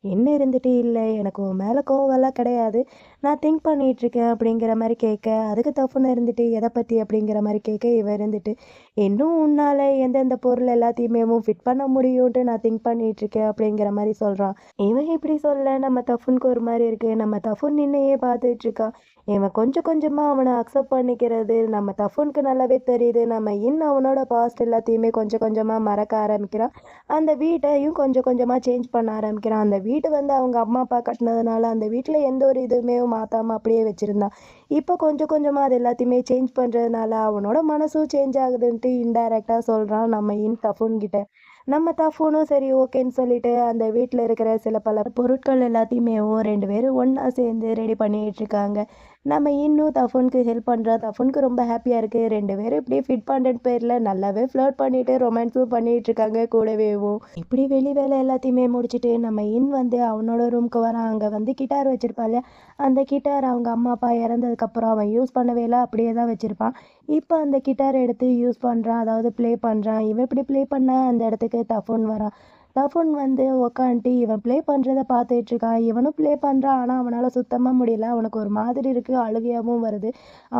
இன் இருந்துட்டு, "இல்ல எனக்கு உன் மேல கோவம்லாம் கிடையாது. நான் திங்க் பண்ணிட்டுருக்கேன்." அப்படிங்கிற மாரி கேட்க, அதுக்கு தஃபூன் இருந்துட்டு, "எத பத்தி?" அப்படிங்கிற மாரி கேட்க, இவன் இருந்துட்டு, "இன்னும் உன்னால எந்தெந்த பொருள் எல்லாத்தையுமேவும் ஃபிட் பண்ண முடியும்ன்ட்டு நான் திங்க் பண்ணிட்டுருக்கேன்." அப்படிங்கிற மாரி சொல்றான். இவன் இப்படி சொல்ல நம்ம தஃபூனுக்கு ஒரு மாரி இருக்கு. நம்ம தஃபூன் நின்னையே பார்த்துட்டுருக்கான். இவன் கொஞ்சம் கொஞ்சமா அவன அக்செப்ட் பண்ணிக்கிறது நம்ம தஃபூனுக்கு நல்லாவே தெரியுது. நம்ம அவனோட பாஸ்ட் எல்லாத்தையுமே கொஞ்சம் கொஞ்சமா மறக்க ஆரம்பிக்கிறான். அந்த வீட்டையும் கொஞ்சம் கொஞ்சமா சேஞ்ச் பண்ண ஆரம்பிக்கிறான். அந்த வீடு வந்து அவங்க அம்மா, அப்பா கட்டுனதுனால அந்த வீட்ல எந்த ஒரு இதுவுமே மாத்தாம அப்படியே வச்சிருந்தான். இப்போ கொஞ்சம் கொஞ்சமா அது எல்லாத்தையுமே சேஞ்ச் பண்றதுனால அவனோட மனசும் சேஞ்ச் ஆகுதுன்ட்டு இன்டைரக்ட்டா சொல்றான் நம்ம தஃபூன் கிட்ட. நம்ம தஃபூனும் சரி ஓகேன்னு சொல்லிட்டு அந்த வீட்ல இருக்கிற சில பல பொருட்கள் எல்லாத்தையுமேவும் 2 பேரும் ஒண்ணா சேர்ந்து ரெடி பண்ணிட்டு இருக்காங்க. நம்ம இன்னும் தஃபூனுக்கு ஹெல்ப் பண்றோம். தஃபூனுக்கு ரொம்ப ஹேப்பியா இருக்கு. 2 பேரும் இப்படியே ஃபிட் பண்றேன்னு பேர்ல நல்லாவே ஃப்ளர்ட் பண்ணிட்டு ரொமான்ஸும் பண்ணிட்டு இருக்காங்க கூடவேவும். இப்படி வெளி வேலை எல்லாத்தையுமே முடிச்சுட்டு நம்ம வந்து அவனோட ரூமுக்கு வரான். அங்க வந்து கிட்டார் வச்சிருப்பான் இல்லையா? அந்த கிட்டார் அவங்க அம்மா, அப்பா இறந்ததுக்கப்புறம் அவன் யூஸ் பண்ணவே இல்ல. அப்படியே தான் வச்சிருப்பான். இப்போ அந்த கிட்டார் எடுத்து யூஸ் பண்றான். அதாவது ப்ளே பண்றான். இவன் இப்படி ப்ளே பண்ண அந்த இடத்துக்கு தஃபூன் வரான். தஃபுன் வந்து உக்காந்துட்டு இவன் ப்ளே பண்ணுறத பார்த்துட்டு இருக்கான். இவனும் ப்ளே பண்ணுறான். ஆனால் அவனால் சுத்தமாக முடியல. அவனுக்கு ஒரு மாதிரி இருக்குது. அழுகையாகவும் வருது.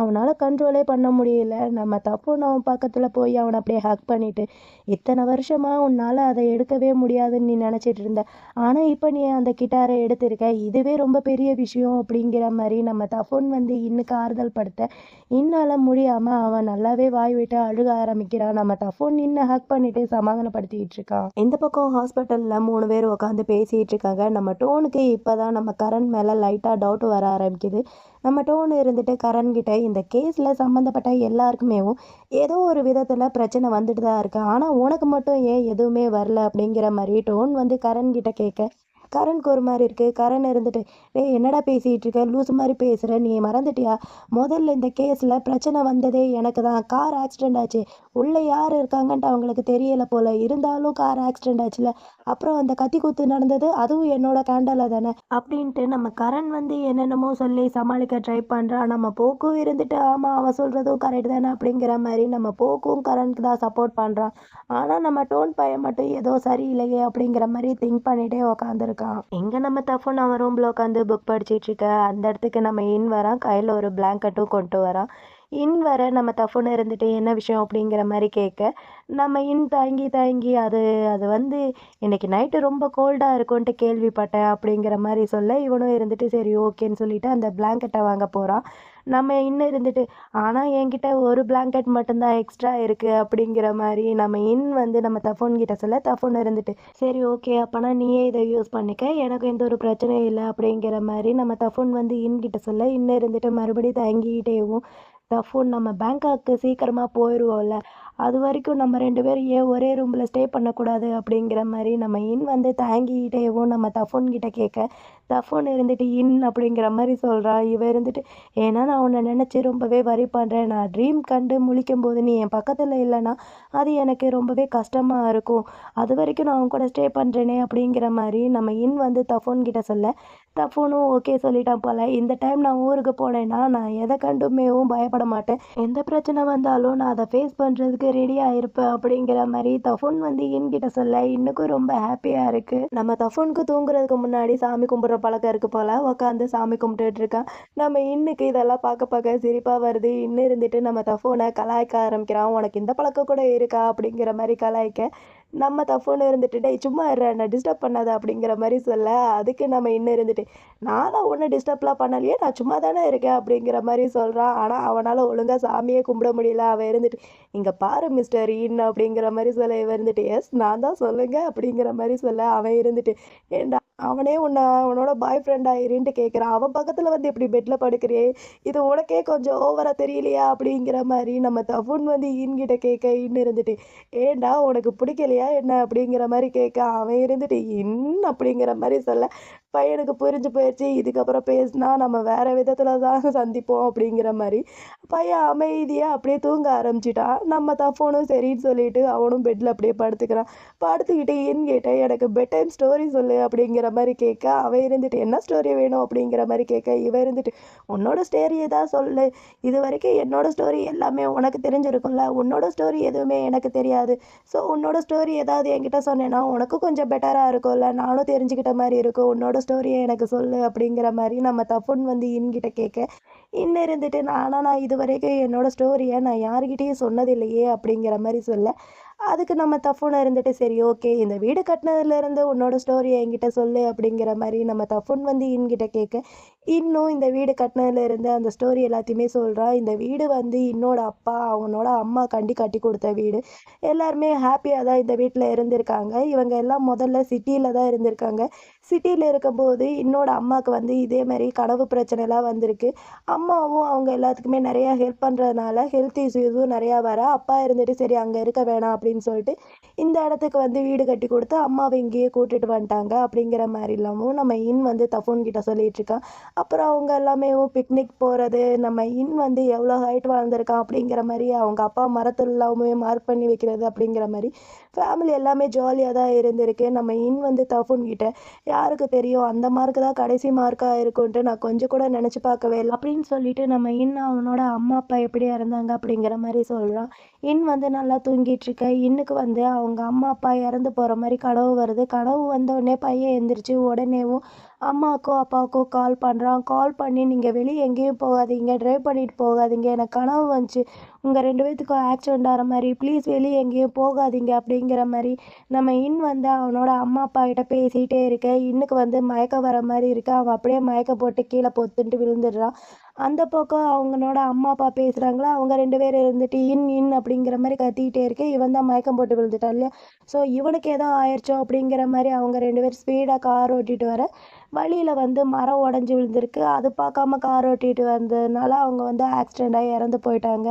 அவனால் கண்ட்ரோலே பண்ண முடியல. நம்ம தஃபுன் அவன் பக்கத்தில் போய் அவனை அப்படியே ஹக் பண்ணிட்டு, இத்தனை வருஷமாக உன்னால் அதை எடுக்கவே முடியாதுன்னு நீ நினச்சிட்டு இருந்த. ஆனால் இப்போ நீ அந்த கிட்டாரை எடுத்திருக்க. இதுவே ரொம்ப பெரிய விஷயம் அப்படிங்கிற மாதிரி நம்ம தஃபுன் வந்து இன்னுக்கு ஆறுதல் படுத்த, இன்னால முடியாமல் அவன் நல்லாவே வாய் விட்டு அழுக ஆரம்பிக்கிறான். நம்ம தஃபுன் நின்று ஹக் பண்ணிட்டு சமாதானப்படுத்திக்கிட்டு இருக்கான். இந்த பக்கம் ஹாஸ்பிட்டலில் 3 பேர் உட்காந்து பேசிகிட்டு இருக்காங்க. நம்ம டோனுக்கு இப்போ தான் நம்ம கரண் மேலே லைட்டாக டவுட் வர ஆரம்பிக்குது. நம்ம டோன் இருந்துட்டு கரண்கிட்ட இந்த கேஸில் சம்மந்தப்பட்ட எல்லாருக்குமே ஏதோ ஒரு விதத்தில் பிரச்சனை வந்துட்டு தான் இருக்கு. ஆனால் உனக்கு மட்டும் ஏன் எதுவுமே வரல அப்படிங்கிற மாதிரி டோன் வந்து கரண்கிட்ட கேட்க, கரண்க்கு ஒரு மாதிரி இருக்குது. கரண் இருந்துட்டு, டேய் என்னடா பேசிகிட்டு இருக்க, லூசு மாதிரி பேசுகிற, நீ மறந்துட்டியா? முதல்ல இந்த கேஸில் பிரச்சனை வந்ததே எனக்கு தான். கார் ஆக்சிடெண்ட் ஆச்சு. உள்ளே யார் இருக்காங்கன்ட்டு அவங்களுக்கு தெரியலை போல். இருந்தாலும் கார் ஆக்சிடெண்ட் ஆச்சுல. அப்புறம் அந்த கத்தி குத்து நடந்தது, அதுவும் என்னோட கேண்டலில் தானே அப்படின்ட்டு நம்ம கரண் வந்து என்னென்னமோ சொல்லி சமாளிக்க ட்ரை பண்ணுறான். நம்ம போக்கும் இருந்துட்டு, ஆமாம் அவன் சொல்கிறதும் கரெக்ட் தானே அப்படிங்கிற மாதிரி நம்ம போக்கும் கரண்க்கு தான் சப்போர்ட் பண்ணுறான். ஆனால் நம்ம டோன் பையன் மட்டும் ஏதோ சரியில்லையே அப்படிங்கிற மாதிரி திங்க் பண்ணிகிட்டே உக்காந்துருக்கான். இங்கே நம்ம தஃபுன் அவன் ரூமில் உட்காந்து புக் படிச்சிட்டு இருக்க. அந்த இடத்துக்கு நம்ம இன் வரான். கையில் ஒரு பிளாங்கெட்டும் கொண்டு வரான். இன் வர நம்ம தஃபுன் இருந்துட்டு என்ன விஷயம் அப்படிங்கிற மாதிரி கேட்க, நம்ம இன் தயங்கி தயங்கி அது அது வந்து இன்னைக்கு நைட்டு ரொம்ப கோல்டாக இருக்கும்ன்ட்டு கேள்விப்பட்டேன் அப்படிங்கிற மாதிரி சொல்ல, இவனும் இருந்துட்டு சரி ஓகேன்னு சொல்லிட்டு அந்த பிளாங்கெட்டை வாங்க போகிறான். நம்ம இன்னும் இருந்துட்டு, ஆனால் என்கிட்ட ஒரு பிளாங்கெட் மட்டும்தான் எக்ஸ்ட்ரா இருக்குது அப்படிங்கிற மாதிரி நம்ம இன் வந்து நம்ம தஃபுன் கிட்ட சொல்ல, தஃபுன் இருந்துட்டு சரி ஓகே அப்போனா நீயே இதை யூஸ் பண்ணிக்க, எனக்கு எந்த ஒரு பிரச்சனையும் இல்லை அப்படிங்கிற மாதிரி நம்ம தஃபுன் வந்து இன் கிட்ட சொல்ல, இன்னும் இருந்துட்டு மறுபடியும் தயங்கிட்டேவும் தஃபுன் நம்ம பேங்காக்கு சீக்கிரமாக போயிடுவோம்ல, அது வரைக்கும் நம்ம 2 பேரும் ஏன் ஒரே ரூமில் ஸ்டே பண்ணக்கூடாது அப்படிங்கிற மாதிரி நம்ம இன் வந்து தயங்கிட்டேவும் நம்ம தஃபுன் கிட்ட கேட்க, தஃபுன் இருந்துட்டு இன் அப்படிங்கிற மாதிரி சொல்கிறான். இவன் இருந்துட்டு, ஏன்னா நான் உன்னை நினச்சி ரொம்பவே வரி பண்ணுறேன். நான் ட்ரீம் கண்டு முழிக்கும் போது நீ என் பக்கத்தில் இல்லைன்னா அது எனக்கு ரொம்பவே கஷ்டமாக இருக்கும். அது வரைக்கும் நான் அவன் கூட ஸ்டே பண்ணுறேனே அப்படிங்கிற மாதிரி நம்ம இன் வந்து தஃபுன் கிட்ட சொல்ல, தஃபுனும் ஓகே சொல்லிட்டான் போல். இந்த டைம் நான் ஊருக்கு போனேன்னா நான் எதை கண்டுமேவும் பயப்பட மாட்டேன். எந்த பிரச்சனை வந்தாலும் நான் அதை ஃபேஸ் பண்ணுறதுக்கு ரெடியாக இருப்பேன் அப்படிங்கிற மாதிரி தஃபுன் வந்து இன்கிட்ட சொல்ல, இன்னுக்கும் ரொம்ப ஹாப்பியாக இருக்குது. நம்ம தஃபுனுக்கு தூங்குறதுக்கு முன்னாடி சாமி கும்பிட்ற பழக்கம் இருக்குது போல். உட்காந்து சாமி கும்பிட்டுட்டு இருக்கான். நம்ம இன்னுக்கு இதெல்லாம் பார்க்க பார்க்க சிரிப்பாக வருது. இன்னும் இருந்துட்டு நம்ம தஃபுனை கலாய்க்க ஆரம்பிக்கிறான். உனக்கு இந்த பழக்கம் கூட இருக்கா அப்படிங்கிற மாதிரி கலாய்க்க, நம்ம தஃபுன் இருந்துட்டு, டேய் சும்மா இருடா என்னை டிஸ்டர்ப் பண்ணாத அப்படிங்கிற மாதிரி சொல்ல, அதுக்கு நம்ம இன்னும் இருந்துட்டு, நானும் ஒன்றும் டிஸ்டர்ப்லாம் பண்ணலையே, நான் சும்மா தானே இருக்கேன் அப்படிங்கிற மாதிரி சொல்கிறான். ஆனால் அவனால் ஒழுங்காக சாமியே கும்பிட முடியல. அவன் இருந்துட்டு, இங்கே பாரு மிஸ்டர் இன் அப்படிங்கிற மாதிரி சொல்ல, இவன் இருந்துட்டு எஸ் நான் தான் சொல்லுங்க அப்படிங்கிற மாதிரி சொல்ல, அவன் இருந்துட்டு, ஏண்டா அவனே உன்னை அவனோட பாய் ஃப்ரெண்ட் ஆயிருன்ட்டு கேட்குறான். அவன் பக்கத்தில் வந்து இப்படி பெட்டில் படுக்கிறியே, இது உனக்கே கொஞ்சம் ஓவராக தெரியலையா அப்படிங்கிற மாதிரி நம்ம தஃபுன் வந்து இன்கிட்ட கேட்க, இன்னு இருந்துட்டு, ஏண்டா உனக்கு பிடிக்கலையா என்ன அப்படிங்கிற மாதிரி கேட்க, அவன் இருந்துட்டு இன் அப்படிங்கிற மாதிரி சொல்ல, பையனுக்கு புரிஞ்சு போயிடுச்சு. இதுக்கப்புறம் பேசினா நம்ம வேறு விதத்தில் தான் சந்திப்போம் அப்படிங்கிற மாதிரி பையன் அமைதியாக அப்படியே தூங்க ஆரம்பிச்சிட்டான். நம்ம தஃபுனும் சரின்னு சொல்லிட்டு அவனும் பெட்டில் அப்படியே படுத்துக்கிறான். படுத்துக்கிட்டு இன் கேட்ட, எனக்கு பெட் டைம் ஸ்டோரி சொல்லு அப்படிங்கிற மாதிரி கேட்க, அவன் இருந்துட்டு என்ன ஸ்டோரி வேணும் அப்படிங்கிற மாதிரி கேட்க, இவன் இருந்துட்டு உன்னோட ஸ்டோரியை தான் சொல்லு, இது வரைக்கும் என்னோட ஸ்டோரி எல்லாமே உனக்கு தெரிஞ்சிருக்கும்ல, உன்னோட ஸ்டோரி எதுவுமே எனக்கு தெரியாது. ஸோ உன்னோட ஸ்டோரி ஏதாவது என்கிட்ட சொன்னேன்னா உனக்கும் கொஞ்சம் பெட்டராக இருக்கும்ல, நானும் தெரிஞ்சுக்கிட்ட மாதிரி இருக்கும், உன்னோட ஸ்டோரியை எனக்கு சொல்லு அப்படிங்கிற மாதிரி நம்ம தஃபுன் வந்து இன்கிட்ட கேட்க, இன்னும் இருந்துட்டு நான் இது வரைக்கும் என்னோட ஸ்டோரியை நான் யாருக்கிட்டேயும் சொன்னதில்லையே அப்படிங்கிற மாதிரி சொல்ல, அதுக்கு நம்ம தஃபுன் இருந்துட்டு சரி ஓகே இந்த வீடு கட்டினதுலேருந்து உன்னோட ஸ்டோரியை என்கிட்ட சொல்லு அப்படிங்கிற மாதிரி நம்ம தஃபுன் வந்து இன்கிட்ட கேட்க, இன்னும் இந்த வீடு கட்டினதுலேருந்து அந்த ஸ்டோரி எல்லாத்தையுமே சொல்கிறான். இந்த வீடு வந்து இன்னோட அப்பா அவனோட அம்மா கட்டி கொடுத்த வீடு. எல்லாருமே ஹாப்பியாக தான் இந்த வீட்டில் இருந்திருக்காங்க. இவங்க எல்லாம் முதல்ல சிட்டியில் தான் இருந்திருக்காங்க. சிட்டியில் இருக்கும்போது இன்னோட அம்மாவுக்கு வந்து இதே மாதிரி கனவு பிரச்சனைலாம் வந்திருக்கு. அம்மாவும் அவங்க எல்லாத்துக்குமே நிறையா ஹெல்ப் பண்ணுறதுனால ஹெல்த் இஷ்யூஸும் நிறையா வர, அப்பா இருந்துட்டு சரி அங்கே இருக்க வேணாம் அப்படின்னு சொல்லிட்டு இந்த இடத்துக்கு வந்து வீடு கட்டி கொடுத்து அம்மாவை இங்கேயே கூட்டிட்டு வந்துட்டாங்க அப்படிங்கிற மாதிரிலாமும் நம்ம இன் வந்து தஃபுன் கிட்ட சொல்லிட்டு இருக்கான். அப்புறம் அவங்க எல்லாமே பிக்னிக் போகிறது, நம்ம இன் வந்து எவ்வளோ ஹைட் வளர்ந்துருக்கான் அப்படிங்கிற மாதிரி அவங்க அப்பா மரத்துல எல்லாமே மார்க் பண்ணி வைக்கிறது அப்படிங்கிற மாதிரி ஃபேமிலி எல்லாமே ஜாலியாக தான் இருந்திருக்கு. நம்ம இன் வந்து தஃபூன் கிட்ட யாருக்கு தெரியும் அந்த மார்க் தான் கடைசி மார்க்காக இருக்கும்ன்ட்டு நான் கொஞ்சம் கூட நினச்சி பார்க்கவே இல்லை அப்படின்னு சொல்லிட்டு நம்ம இன் அவனோட அம்மா அப்பா எப்படி இறந்தாங்க அப்படிங்கிற மாதிரி சொல்கிறான். இன் வந்து நல்லா தூங்கிட்டு இருக்க இன்னுக்கு வந்து அவங்க அம்மா அப்பா இறந்து போகிற மாதிரி கனவு வருது. கனவு வந்த உடனே பையன் எந்திரிச்சு உடனேவும் அம்மாக்கோ அப்பாவுக்கோ கால் பண்ணுறான். கால் பண்ணி நீங்கள் வெளியே எங்கேயும் போகாதீங்க, ட்ரைவ் பண்ணிட்டு போகாதீங்க, எனக்கு கனவு வந்துச்சு உங்கள் 2 பேத்துக்கும் ஆக்சிடென்ட் ஆகிற மாதிரி, ப்ளீஸ் வெளியே எங்கேயும் போகாதீங்க அப்படிங்கிற மாதிரி நம்ம இன் வந்து அவனோட அம்மா அப்பா கிட்ட பேசிகிட்டே இருக்க இன்னுக்கு வந்து மயக்கம் வர மாதிரி இருக்கு. அவன் அப்படியே மயக்க போட்டு கீழே பொத்துன்ட்டு விழுந்துடுறான். அந்த பக்கம் அவங்களோட அம்மா அப்பா பேசுகிறாங்களா, அவங்க 2 பேரும் இருந்துட்டு இன் இன் அப்படிங்கிற மாதிரி கத்திக்கிட்டே இருக்கு. இவன் தான் மயக்கம் போட்டு விழுந்துட்டான் இல்லையா, ஸோ இவனுக்கு ஏதோ ஆயிடுச்சோ அப்படிங்கிற மாதிரி அவங்க 2 பேரும் ஸ்பீடாக கார் ஓட்டிகிட்டு வர வழியில் வந்து மரம் உடஞ்சி விழுந்திருக்கு. அது பார்க்காம கார் ஓட்டிகிட்டு வந்ததுனால அவங்க வந்து ஆக்சிடெண்ட் ஆகி இறந்து போயிட்டாங்க.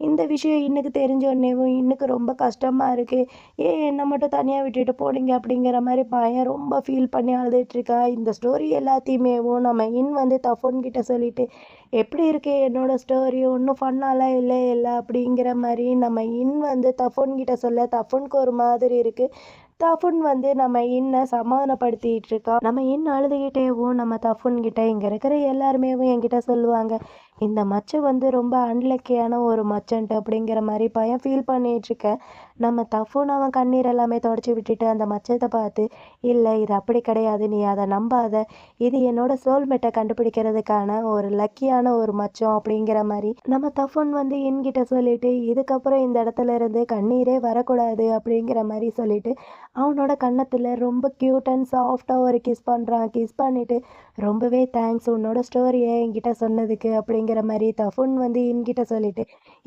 இந்த விஷயம் இன்னுக்கு தெரிஞ்ச உடனேவும் இன்னுக்கு ரொம்ப கஷ்டமாக இருக்குது. ஏன் என்னை மட்டும் தனியாக விட்டுட்டு போனீங்க அப்படிங்கிற மாதிரி பையன் ரொம்ப ஃபீல் பண்ணி அழுதுட்டுருக்கா. இந்த ஸ்டோரி எல்லாத்தையுமேவும் நம்ம இன் வந்து தஃபூன் கிட்ட சொல்லிட்டு எப்படி இருக்கு என்னோட ஸ்டோரி, ஒன்றும் ஃபன்னாலாம் இல்லை அப்படிங்கிற மாதிரி நம்ம இன் வந்து தஃபூன் கிட்ட சொல்ல தஃபூனுக்கு ஒரு மாதிரி இருக்குது. தஃபூன் வந்து நம்ம இன்னை சமாதானப்படுத்திட்டு இருக்கா. நம்ம இன் அழுதுகிட்டேவும் நம்ம தஃபூன் கிட்ட இங்கே இருக்கிற எல்லாருமேவும் என்கிட்ட சொல்லுவாங்க இந்த மச்சம் வந்து ரொம்ப அன்லக்கியான ஒரு மச்சன்ட்டு அப்படிங்கிற மாதிரி பையன் ஃபீல் பண்ணிகிட்ருக்க நம்ம தஃபூன் அவன் கண்ணீர் எல்லாமே தொடச்சி விட்டுட்டு அந்த மச்சத்தை பார்த்து இல்லை இது அப்படி கிடையாது, நீ அதை நம்பாத, இது என்னோட சோல்மேட்டை கண்டுபிடிக்கிறதுக்கான ஒரு லக்கியான ஒரு மச்சம் அப்படிங்கிற மாதிரி நம்ம தஃபூன் வந்து என்கிட்ட சொல்லிட்டு இதுக்கப்புறம் இந்த இடத்துல இருந்து கண்ணீரே வரக்கூடாது அப்படிங்கிற மாதிரி சொல்லிட்டு அவனோட கன்னத்தில் ரொம்ப க்யூட் அண்ட் சாஃப்டாக ஒரு கிஸ் பண்ணுறான். கிஸ் பண்ணிவிட்டு ரொம்பவே தேங்க்ஸ் உன்னோட ஸ்டோரியை என்கிட்ட சொன்னதுக்கு அப்படிங்கிற மாதிரி தஃபூன் வந்து இன்கிட்ட சொல்லிட்டு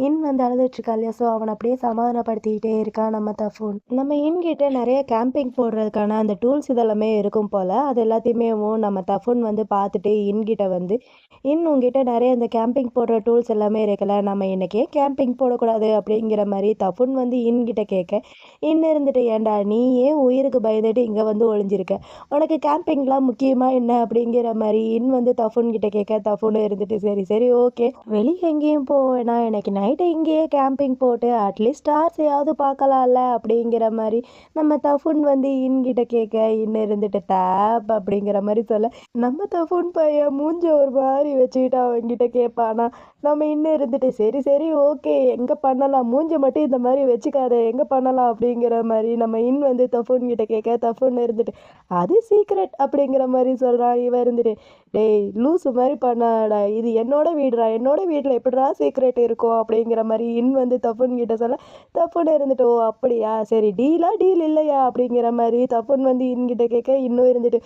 இன் வந்து அழுதுட்டுருக்கா இல்லையா, ஸோ அவனை அப்படியே சமாதானப்படுத்திக்கிட்டே இருக்கான் நம்ம தஃபூன். நம்ம இன்கிட்ட நிறைய கேம்பிங் போடுறதுக்கான அந்த டூல்ஸ் இதெல்லாமே இருக்கும் போல், அது எல்லாத்தையுமே நம்ம தஃபூன் வந்து பார்த்துட்டு இன்கிட்ட வந்து உங்ககிட்ட நிறைய இந்த கேம்பிங் போடுற டூல்ஸ் எல்லாமே இருக்குல்ல, நம்ம இன்றைக்கே கேம்பிங் போடக்கூடாது அப்படிங்கிற மாதிரி தஃபூன் வந்து இன்கிட்ட கேட்க இன்னும் இருந்துட்டு ஏன்டா நீ ஏன் உயிருக்கு பயந்துட்டு இங்கே வந்து ஒளிஞ்சிருக்க, உனக்கு கேம்பிங்லாம் முக்கியமாக என்ன அப்படிங்கிற மாதிரி இன் வந்து தஃபூன் கிட்ட கேட்க தஃபூன் இருந்துட்டு சரி சரி ஓகே வெளியே எங்கேயும் போவேனா, எனக்கு நைட்டு இங்கேயே கேம்பிங் போட்டு அட்லீஸ்ட் ஸ்டார்ஸையாவது பார்க்கலாம்ல அப்படிங்கிற மாதிரி நம்ம தஃபூன் வந்து இன்கிட்ட கேட்க இன்னும் இருந்துட்டு டேப் அப்படிங்கிற மாதிரி சொல்ல நம்ம தஃபூன் பையன் மூஞ்ச ஒரு மாதிரி வச்சுக்கிட்டு அவன்கிட்ட கேட்பானா. நம்ம இன்னும் இருந்துட்டு சரி சரி ஓகே எங்கே பண்ணலாம், மூஞ்ச மட்டும் இந்த மாதிரி வச்சுக்காத எங்கே பண்ணலாம் அப்படிங்கிற மாதிரி நம்ம இன் வந்து தஃபூன் கிட்ட கேட்க தஃபூன் இருந்துட்டு அது சீக்ரெட் அப்படிங்கிற மாதிரி சொல்கிறான். இவன் இருந்துட்டு டேய் லூஸு மாதிரி பண்ணாடா, இது என்னோட வீடுடா, என்னோட வீட்டில் எப்படிடா சீக்ரெட் இருக்கும் அப்படிங்கிற மாதிரி இன் வந்து தஃபூன் கிட்ட சொல்ல தஃபூன் இருந்துட்டு ஓ அப்படியா சரி டீலா டீல் இல்லையா அப்படிங்கிற மாதிரி தஃபூன் வந்து இன்கிட்ட கேட்க இன்னும் இருந்துட்டு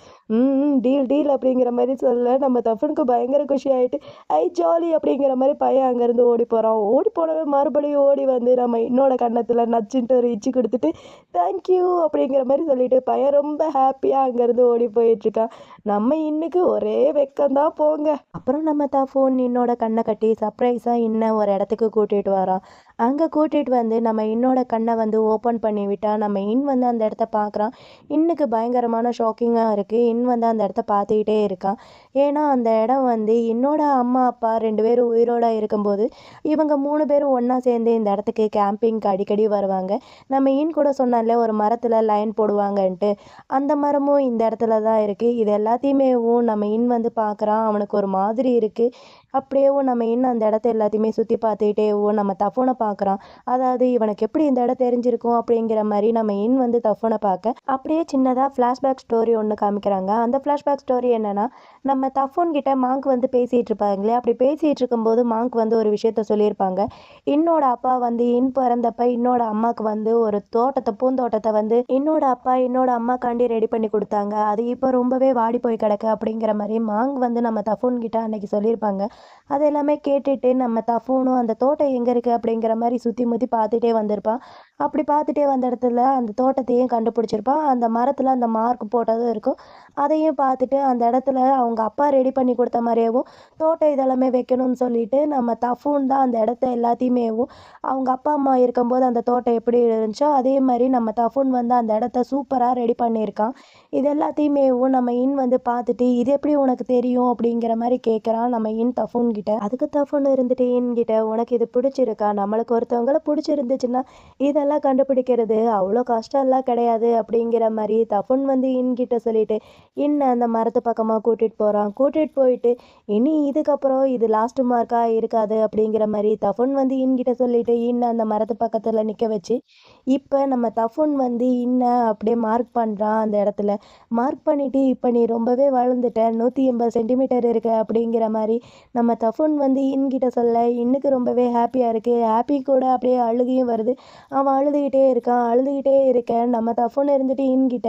டீல் டீல் அப்படிங்கிற மாதிரி சொல்ல நம்ம தஃபூனுக்கு பயங்கர குஷி ஆகிட்டு ஐ ஜாலி அப்படிங்கிற மாதிரி பையன் அங்கேருந்து ஓடி போகிறான். ஓடி போனவன் மறுபடியும் ஓடி வந்து நம்ம இன்னோட கன்னத்தில் நச்சுன்ட்டு ஒரு இச்சி கொடுத்துட்டு தேங்க்யூ அப்படிங்கிற மாதிரி சொல்லிட்டு பையன் ரொம்ப ஹாப்பியாக அங்கேருந்து ஓடி போயிட்டுருக்கான். நம்ம இன்னுக்கு ஒரே வெக்கம்தான் போங்க. அப்புறம் நம்ம தஃபூன் இன்னோட கண்ணை கட்டி சர்ப்ரைஸாக இன்னும் ஒரு இடத்துக்கு கூட்டிகிட்டு வரான். அங்கே கூட்டிகிட்டு வந்து நம்ம இன்னோட கண்ணை வந்து ஓப்பன் பண்ணி விட்டா நம்ம இன் வந்து அந்த இடத்த பார்க்குறான். இன்னுக்கு பயங்கரமான ஷாக்கிங்காக இருக்குது. இன் வந்து அந்த இடத்த பார்த்துக்கிட்டே இருக்கான். ஏன்னா அந்த இடம் வந்து என்னோட அம்மா அப்பா 2 பேரும் உயிரோடு இருக்கும்போது இவங்க 3 பேரும் ஒன்றா சேர்ந்து இந்த இடத்துக்கு கேம்பிங்க்கு அடிக்கடி வருவாங்க. நம்ம இன் கூட சொன்னால ஒரு மரத்தில் லைன் போடுவாங்கன்ட்டு அந்த மரமும் இந்த இடத்துல தான் இருக்குது. இது எல்லாத்தையுமே நம்ம இன் வந்து பார்க்குறான். அவனுக்கு ஒரு மாதிரி இருக்குது. அப்படியேவும் நம்ம இன் அந்த இடத்த எல்லாத்தையுமே சுற்றி பார்த்துக்கிட்டேவும் நம்ம தஃபூனை பார்க்குறான். அதாவது இவனுக்கு எப்படி இந்த இடம் தெரிஞ்சிருக்கும் அப்படிங்கிற மாதிரி நம்ம இன் வந்து தஃபூனை பார்க்க அப்படியே சின்னதாக ஃப்ளாஷ்பேக் ஸ்டோரி ஒன்று காமிக்கிறாங்க. அந்த ஃப்ளாஷ்பேக் ஸ்டோரி என்னென்னா நம்ம தஃபூன் கிட்ட மாங்க் வந்து பேசிகிட்டு இருப்பாங்களே, அப்படி பேசிகிட்டு இருக்கும்போது மாங்க் வந்து ஒரு விஷயத்த சொல்லியிருப்பாங்க. இன்னோட அப்பா வந்து இன் பிறந்தப்ப இன்னோட அம்மாவுக்கு வந்து ஒரு பூந்தோட்டத்தை வந்து இன்னோட அப்பா இன்னோட அம்மாக்காண்டி ரெடி பண்ணி கொடுத்தாங்க. அது இப்போ ரொம்பவே வாடி போய் கிடக்கு அப்படிங்கிற மாதிரி மாங்க் வந்து நம்ம தஃபூன் கிட்ட அன்னைக்கு சொல்லியிருப்பாங்க. அது எல்லாமே கேட்டுட்டு நம்ம தஃபூனும் அந்த தோட்டம் எங்கே இருக்குது அப்படிங்கிற மாதிரி சுற்றி முற்றி பார்த்துட்டே வந்திருப்பான். அப்படி பார்த்துட்டே வந்த இடத்துல அந்த தோட்டத்தையும் கண்டுபிடிச்சிருப்பான். அந்த மரத்தில் அந்த மார்க் போட்டதும் இருக்கும். அதையும் பார்த்துட்டு அந்த இடத்துல அவங்க அப்பா ரெடி பண்ணி கொடுத்த மாதிரியேவும் தோட்டம் இதெல்லாமே வைக்கணும்னு சொல்லிட்டு நம்ம தஃபூன் தான் அந்த இடத்த எல்லாத்தையுமேவும் அவங்க அப்பா அம்மா இருக்கும்போது அந்த தோட்டம் எப்படி இருந்துச்சோ அதே மாதிரி நம்ம தஃபூன் வந்து அந்த இடத்த சூப்பராக ரெடி பண்ணியிருக்கான். இது எல்லாத்தையுமேவும் நம்ம இன் வந்து பார்த்துட்டு இது எப்படி உனக்கு தெரியும் அப்படிங்கிற மாதிரி கேட்குறான் நம்ம இன் தஃபூன் கிட்ட. அதுக்கு தஃபூன் இருந்துட்டு இன் கிட்ட உனக்கு இது பிடிச்சிருக்கா, நம்மளுக்கு ஒருத்தவங்களை பிடிச்சிருந்துச்சுன்னா இதெல்லாம் கண்டுபிடிக்கிறது அவ்வளோ கஷ்டம்லாம் கிடையாது அப்படிங்கிற மாதிரி தஃபூன் வந்து இன் கிட்ட சொல்லிட்டு அந்த மரத்து பக்கமாக கூட்டிகிட்டு போகிறான். கூட்டிகிட்டு போயிட்டு இனி இதுக்கப்புறம் இது லாஸ்ட் மார்க்காக இருக்காது அப்படிங்கிற மாதிரி தஃபூன் வந்து கிட்ட சொல்லிட்டு அந்த மரத்து பக்கத்தில் நிற்க வச்சு இப்போ நம்ம தஃபூன் வந்து அப்படியே மார்க் பண்ணுறான். அந்த இடத்துல மார்க் பண்ணிவிட்டு இப்போ நீ ரொம்பவே வளர்ந்துட்ட, 180 சென்டிமீட்டர் இருக்க அப்படிங்கிற மாதிரி நம்ம தஃபூன் வந்து கிட்ட சொல்ல இன்னுக்கு ரொம்பவே ஹாப்பியாக இருக்குது. ஹாப்பி கூட அப்படியே அழுகையும் வருது. அவன் அழுதுகிட்டே இருக்கான். அழுதுகிட்டே இருக்கேன் நம்ம தஃபூன் இருந்துட்டு கிட்ட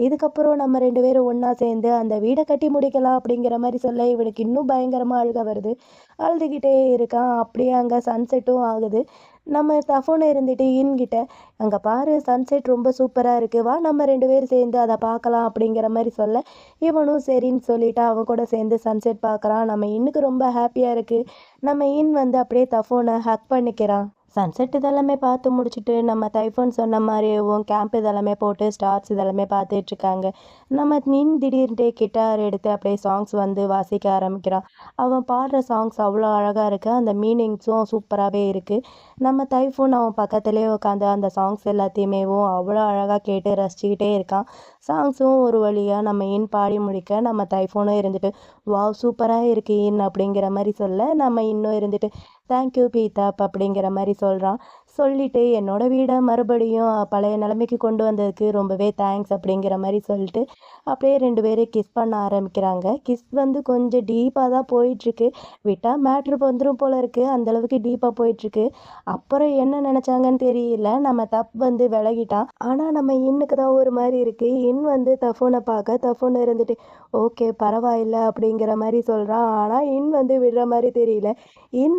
இதுக்கப்புறம் நம்ம 2 பேரும் ஒன்றா சேர்ந்து அந்த வீடை கட்டி முடிக்கலாம் அப்படிங்கிற மாதிரி சொல்ல இவனுக்கு இன்னும் பயங்கரமாக அழுக வருது. அழுதுகிட்டே இருக்கான். அப்படியே அங்கே சன்செட்டும் ஆகுது. நம்ம தஃபூன் இருந்துட்டு கிட்ட அங்கே பாரு சன்செட் ரொம்ப சூப்பராக இருக்குது, வா நம்ம 2 பேரும் சேர்ந்து அதை பார்க்கலாம் அப்படிங்கிற மாதிரி சொல்ல இவனும் சரின்னு சொல்லிட்டு அவன் கூட சேர்ந்து சன்செட் பார்க்குறான். நம்ம இன்னுக்கு ரொம்ப ஹாப்பியாக இருக்குது. நம்ம வந்து அப்படியே தஃபூனை ஹக் பண்ணிக்கிறான். சன்செட் இதெல்லாமே பார்த்து முடிச்சுட்டு நம்ம தைஃபூன் சொன்ன மாதிரியும் கேம்ப் இதெல்லாமே போட்டு ஸ்டார்ஸ் இதெல்லாமே பார்த்துட்ருக்காங்க. நம்ம திடீர்னுட்டே கிட்டார் எடுத்து அப்படியே சாங்ஸ் வந்து வாசிக்க ஆரம்பிக்கிறான். அவன் பாடுற சாங்ஸ் அவ்வளோ அழகாக இருக்குது. அந்த மீனிங்ஸும் சூப்பராகவே இருக்குது. நம்ம தைஃபூன் அவன் பக்கத்துலேயே உட்காந்து அந்த சாங்ஸ் எல்லாத்தையுமேவும் அவ்வளோ அழகாக கேட்டு ரசிச்சுக்கிட்டே இருக்கான். சாங்ஸும் ஒரு வழியாக நம்ம பாடி முடிக்க நம்ம தைஃபூனும் இருந்துட்டு வாவ் சூப்பராக இருக்கு அப்படிங்கிற மாதிரி சொல்ல நம்ம இன்னும் இருந்துட்டு தேங்க்யூ பீதாப் அப்படிங்கிற மாதிரி சொல்கிறான். சொல்லிவிட்டு என்னோட வீடை மறுபடியும் பழைய நிலைமைக்கு கொண்டு வந்ததுக்கு ரொம்பவே தேங்க்ஸ் அப்படிங்கிற மாதிரி சொல்லிட்டு அப்படியே 2 பேரும் கிஸ் பண்ண ஆரம்பிக்கிறாங்க. கிஸ் வந்து கொஞ்சம் டீப்பாக தான் போயிட்டுருக்கு. விட்டால் மேட்ரு வந்துடும் போல இருக்குது, அந்தளவுக்கு டீப்பாக போயிட்டுருக்கு. அப்புறம் என்ன நினச்சாங்கன்னு தெரியல, நம்ம வந்து விலகிட்டான். ஆனால் நம்ம இன்னுக்கு தான் ஒரு மாதிரி இருக்குது. வந்து தஃபூனை பார்க்க தஃபூன் இருந்துட்டு ஓகே பரவாயில்ல அப்படிங்கிற மாதிரி சொல்கிறான். ஆனால் வந்து விடுற மாதிரி தெரியல.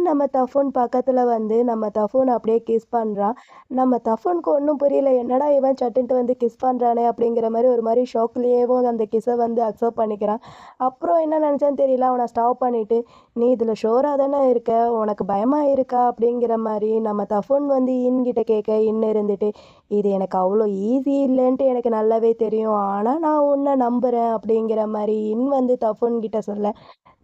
நம்ம தஃபூன் பக்கத்தில் வந்து நம்ம தஃபூன் அப்படியே கிஸ் பண்ணுறான். நம்ம தஃபூனுக்கு ஒன்றும் புரியல, என்னடா இவன் சட்டுன்ட்டு வந்து கிஸ் பண்ணுறானே அப்படிங்கிற மாதிரி ஒரு மாதிரி ஷாக்லேயேவும் அந்த கிஸ்ஸை வந்து அக்செப்ட் பண்ணிக்கிறான். அப்புறம் என்ன நினச்சான்னு தெரியல, அவனை ஸ்டாப் பண்ணிவிட்டு நீ இதில் ஷோராக தானே இருக்க, உனக்கு பயமாக இருக்கா அப்படிங்கிற மாதிரி நம்ம தஃபூன் வந்து கிட்ட கேட்க இருந்துட்டு இது எனக்கு அவ்வளோ ஈஸி இல்லைன்ட்டு எனக்கு நல்லாவே தெரியும், ஆனால் நான் உன்னை நம்புகிறேன் அப்படிங்கிற மாதிரி வந்து தஃபூன் கிட்ட சொல்ல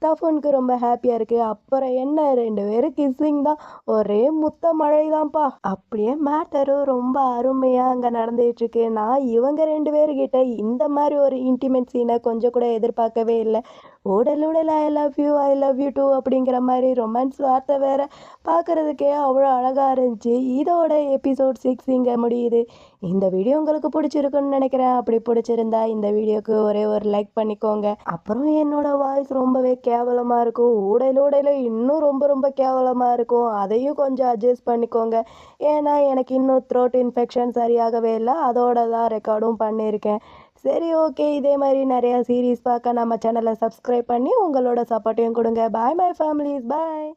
தஃபூனுக்கு ரொம்ப ஹாப்பியாக இருக்குது. அப்புறம் என்ன 2 பேரும் கிஸ்ஸிங் தான், ஒரே முத்த மழை தான்ப்பா. அப்படியே மேட்டரும் ரொம்ப அருமையாக அங்கே நடந்துகிட்ருக்கு. நான் இவங்க 2 பேர்கிட்ட இந்த மாதிரி ஒரு இன்டிமேட் சீனை கொஞ்சம் கூட எதிர்பார்க்கவே இல்லை. ஊடல் ஊடல் ஐ லவ் யூ டூ அப்படிங்கிற மாதிரி ரொமான்ஸ் வார்த்தை வேறு பார்க்குறதுக்கே அவ்வளோ அழகாக இருந்துச்சு. இதோட எபிசோட் 6 இங்கே முடியுது. இந்த வீடியோ உங்களுக்கு பிடிச்சிருக்குன்னு நினைக்கிறேன். அப்படி பிடிச்சிருந்தா இந்த வீடியோக்கு ஒரே ஒரு லைக் பண்ணிக்கோங்க. அப்புறம் என்னோட வாய்ஸ் ரொம்பவே கேவலமாக இருக்கும், ஊடையில் இன்னும் ரொம்ப ரொம்ப கேவலமாக இருக்கும், அதையும் கொஞ்சம் அட்ஜஸ்ட் பண்ணிக்கோங்க. ஏன்னா எனக்கு இன்னும் த்ரோட் இன்ஃபெக்ஷன் சரியாகவே இல்லை, அதோட தான் ரெக்கார்டும் பண்ணியிருக்கேன். சரி ஓகே, இதே மாதிரி நிறையா சீரீஸ் பார்க்க நம்ம சேனலை சப்ஸ்கிரைப் பண்ணி உங்களோட சப்போர்ட்டையும் கொடுங்க. Bye my families, bye.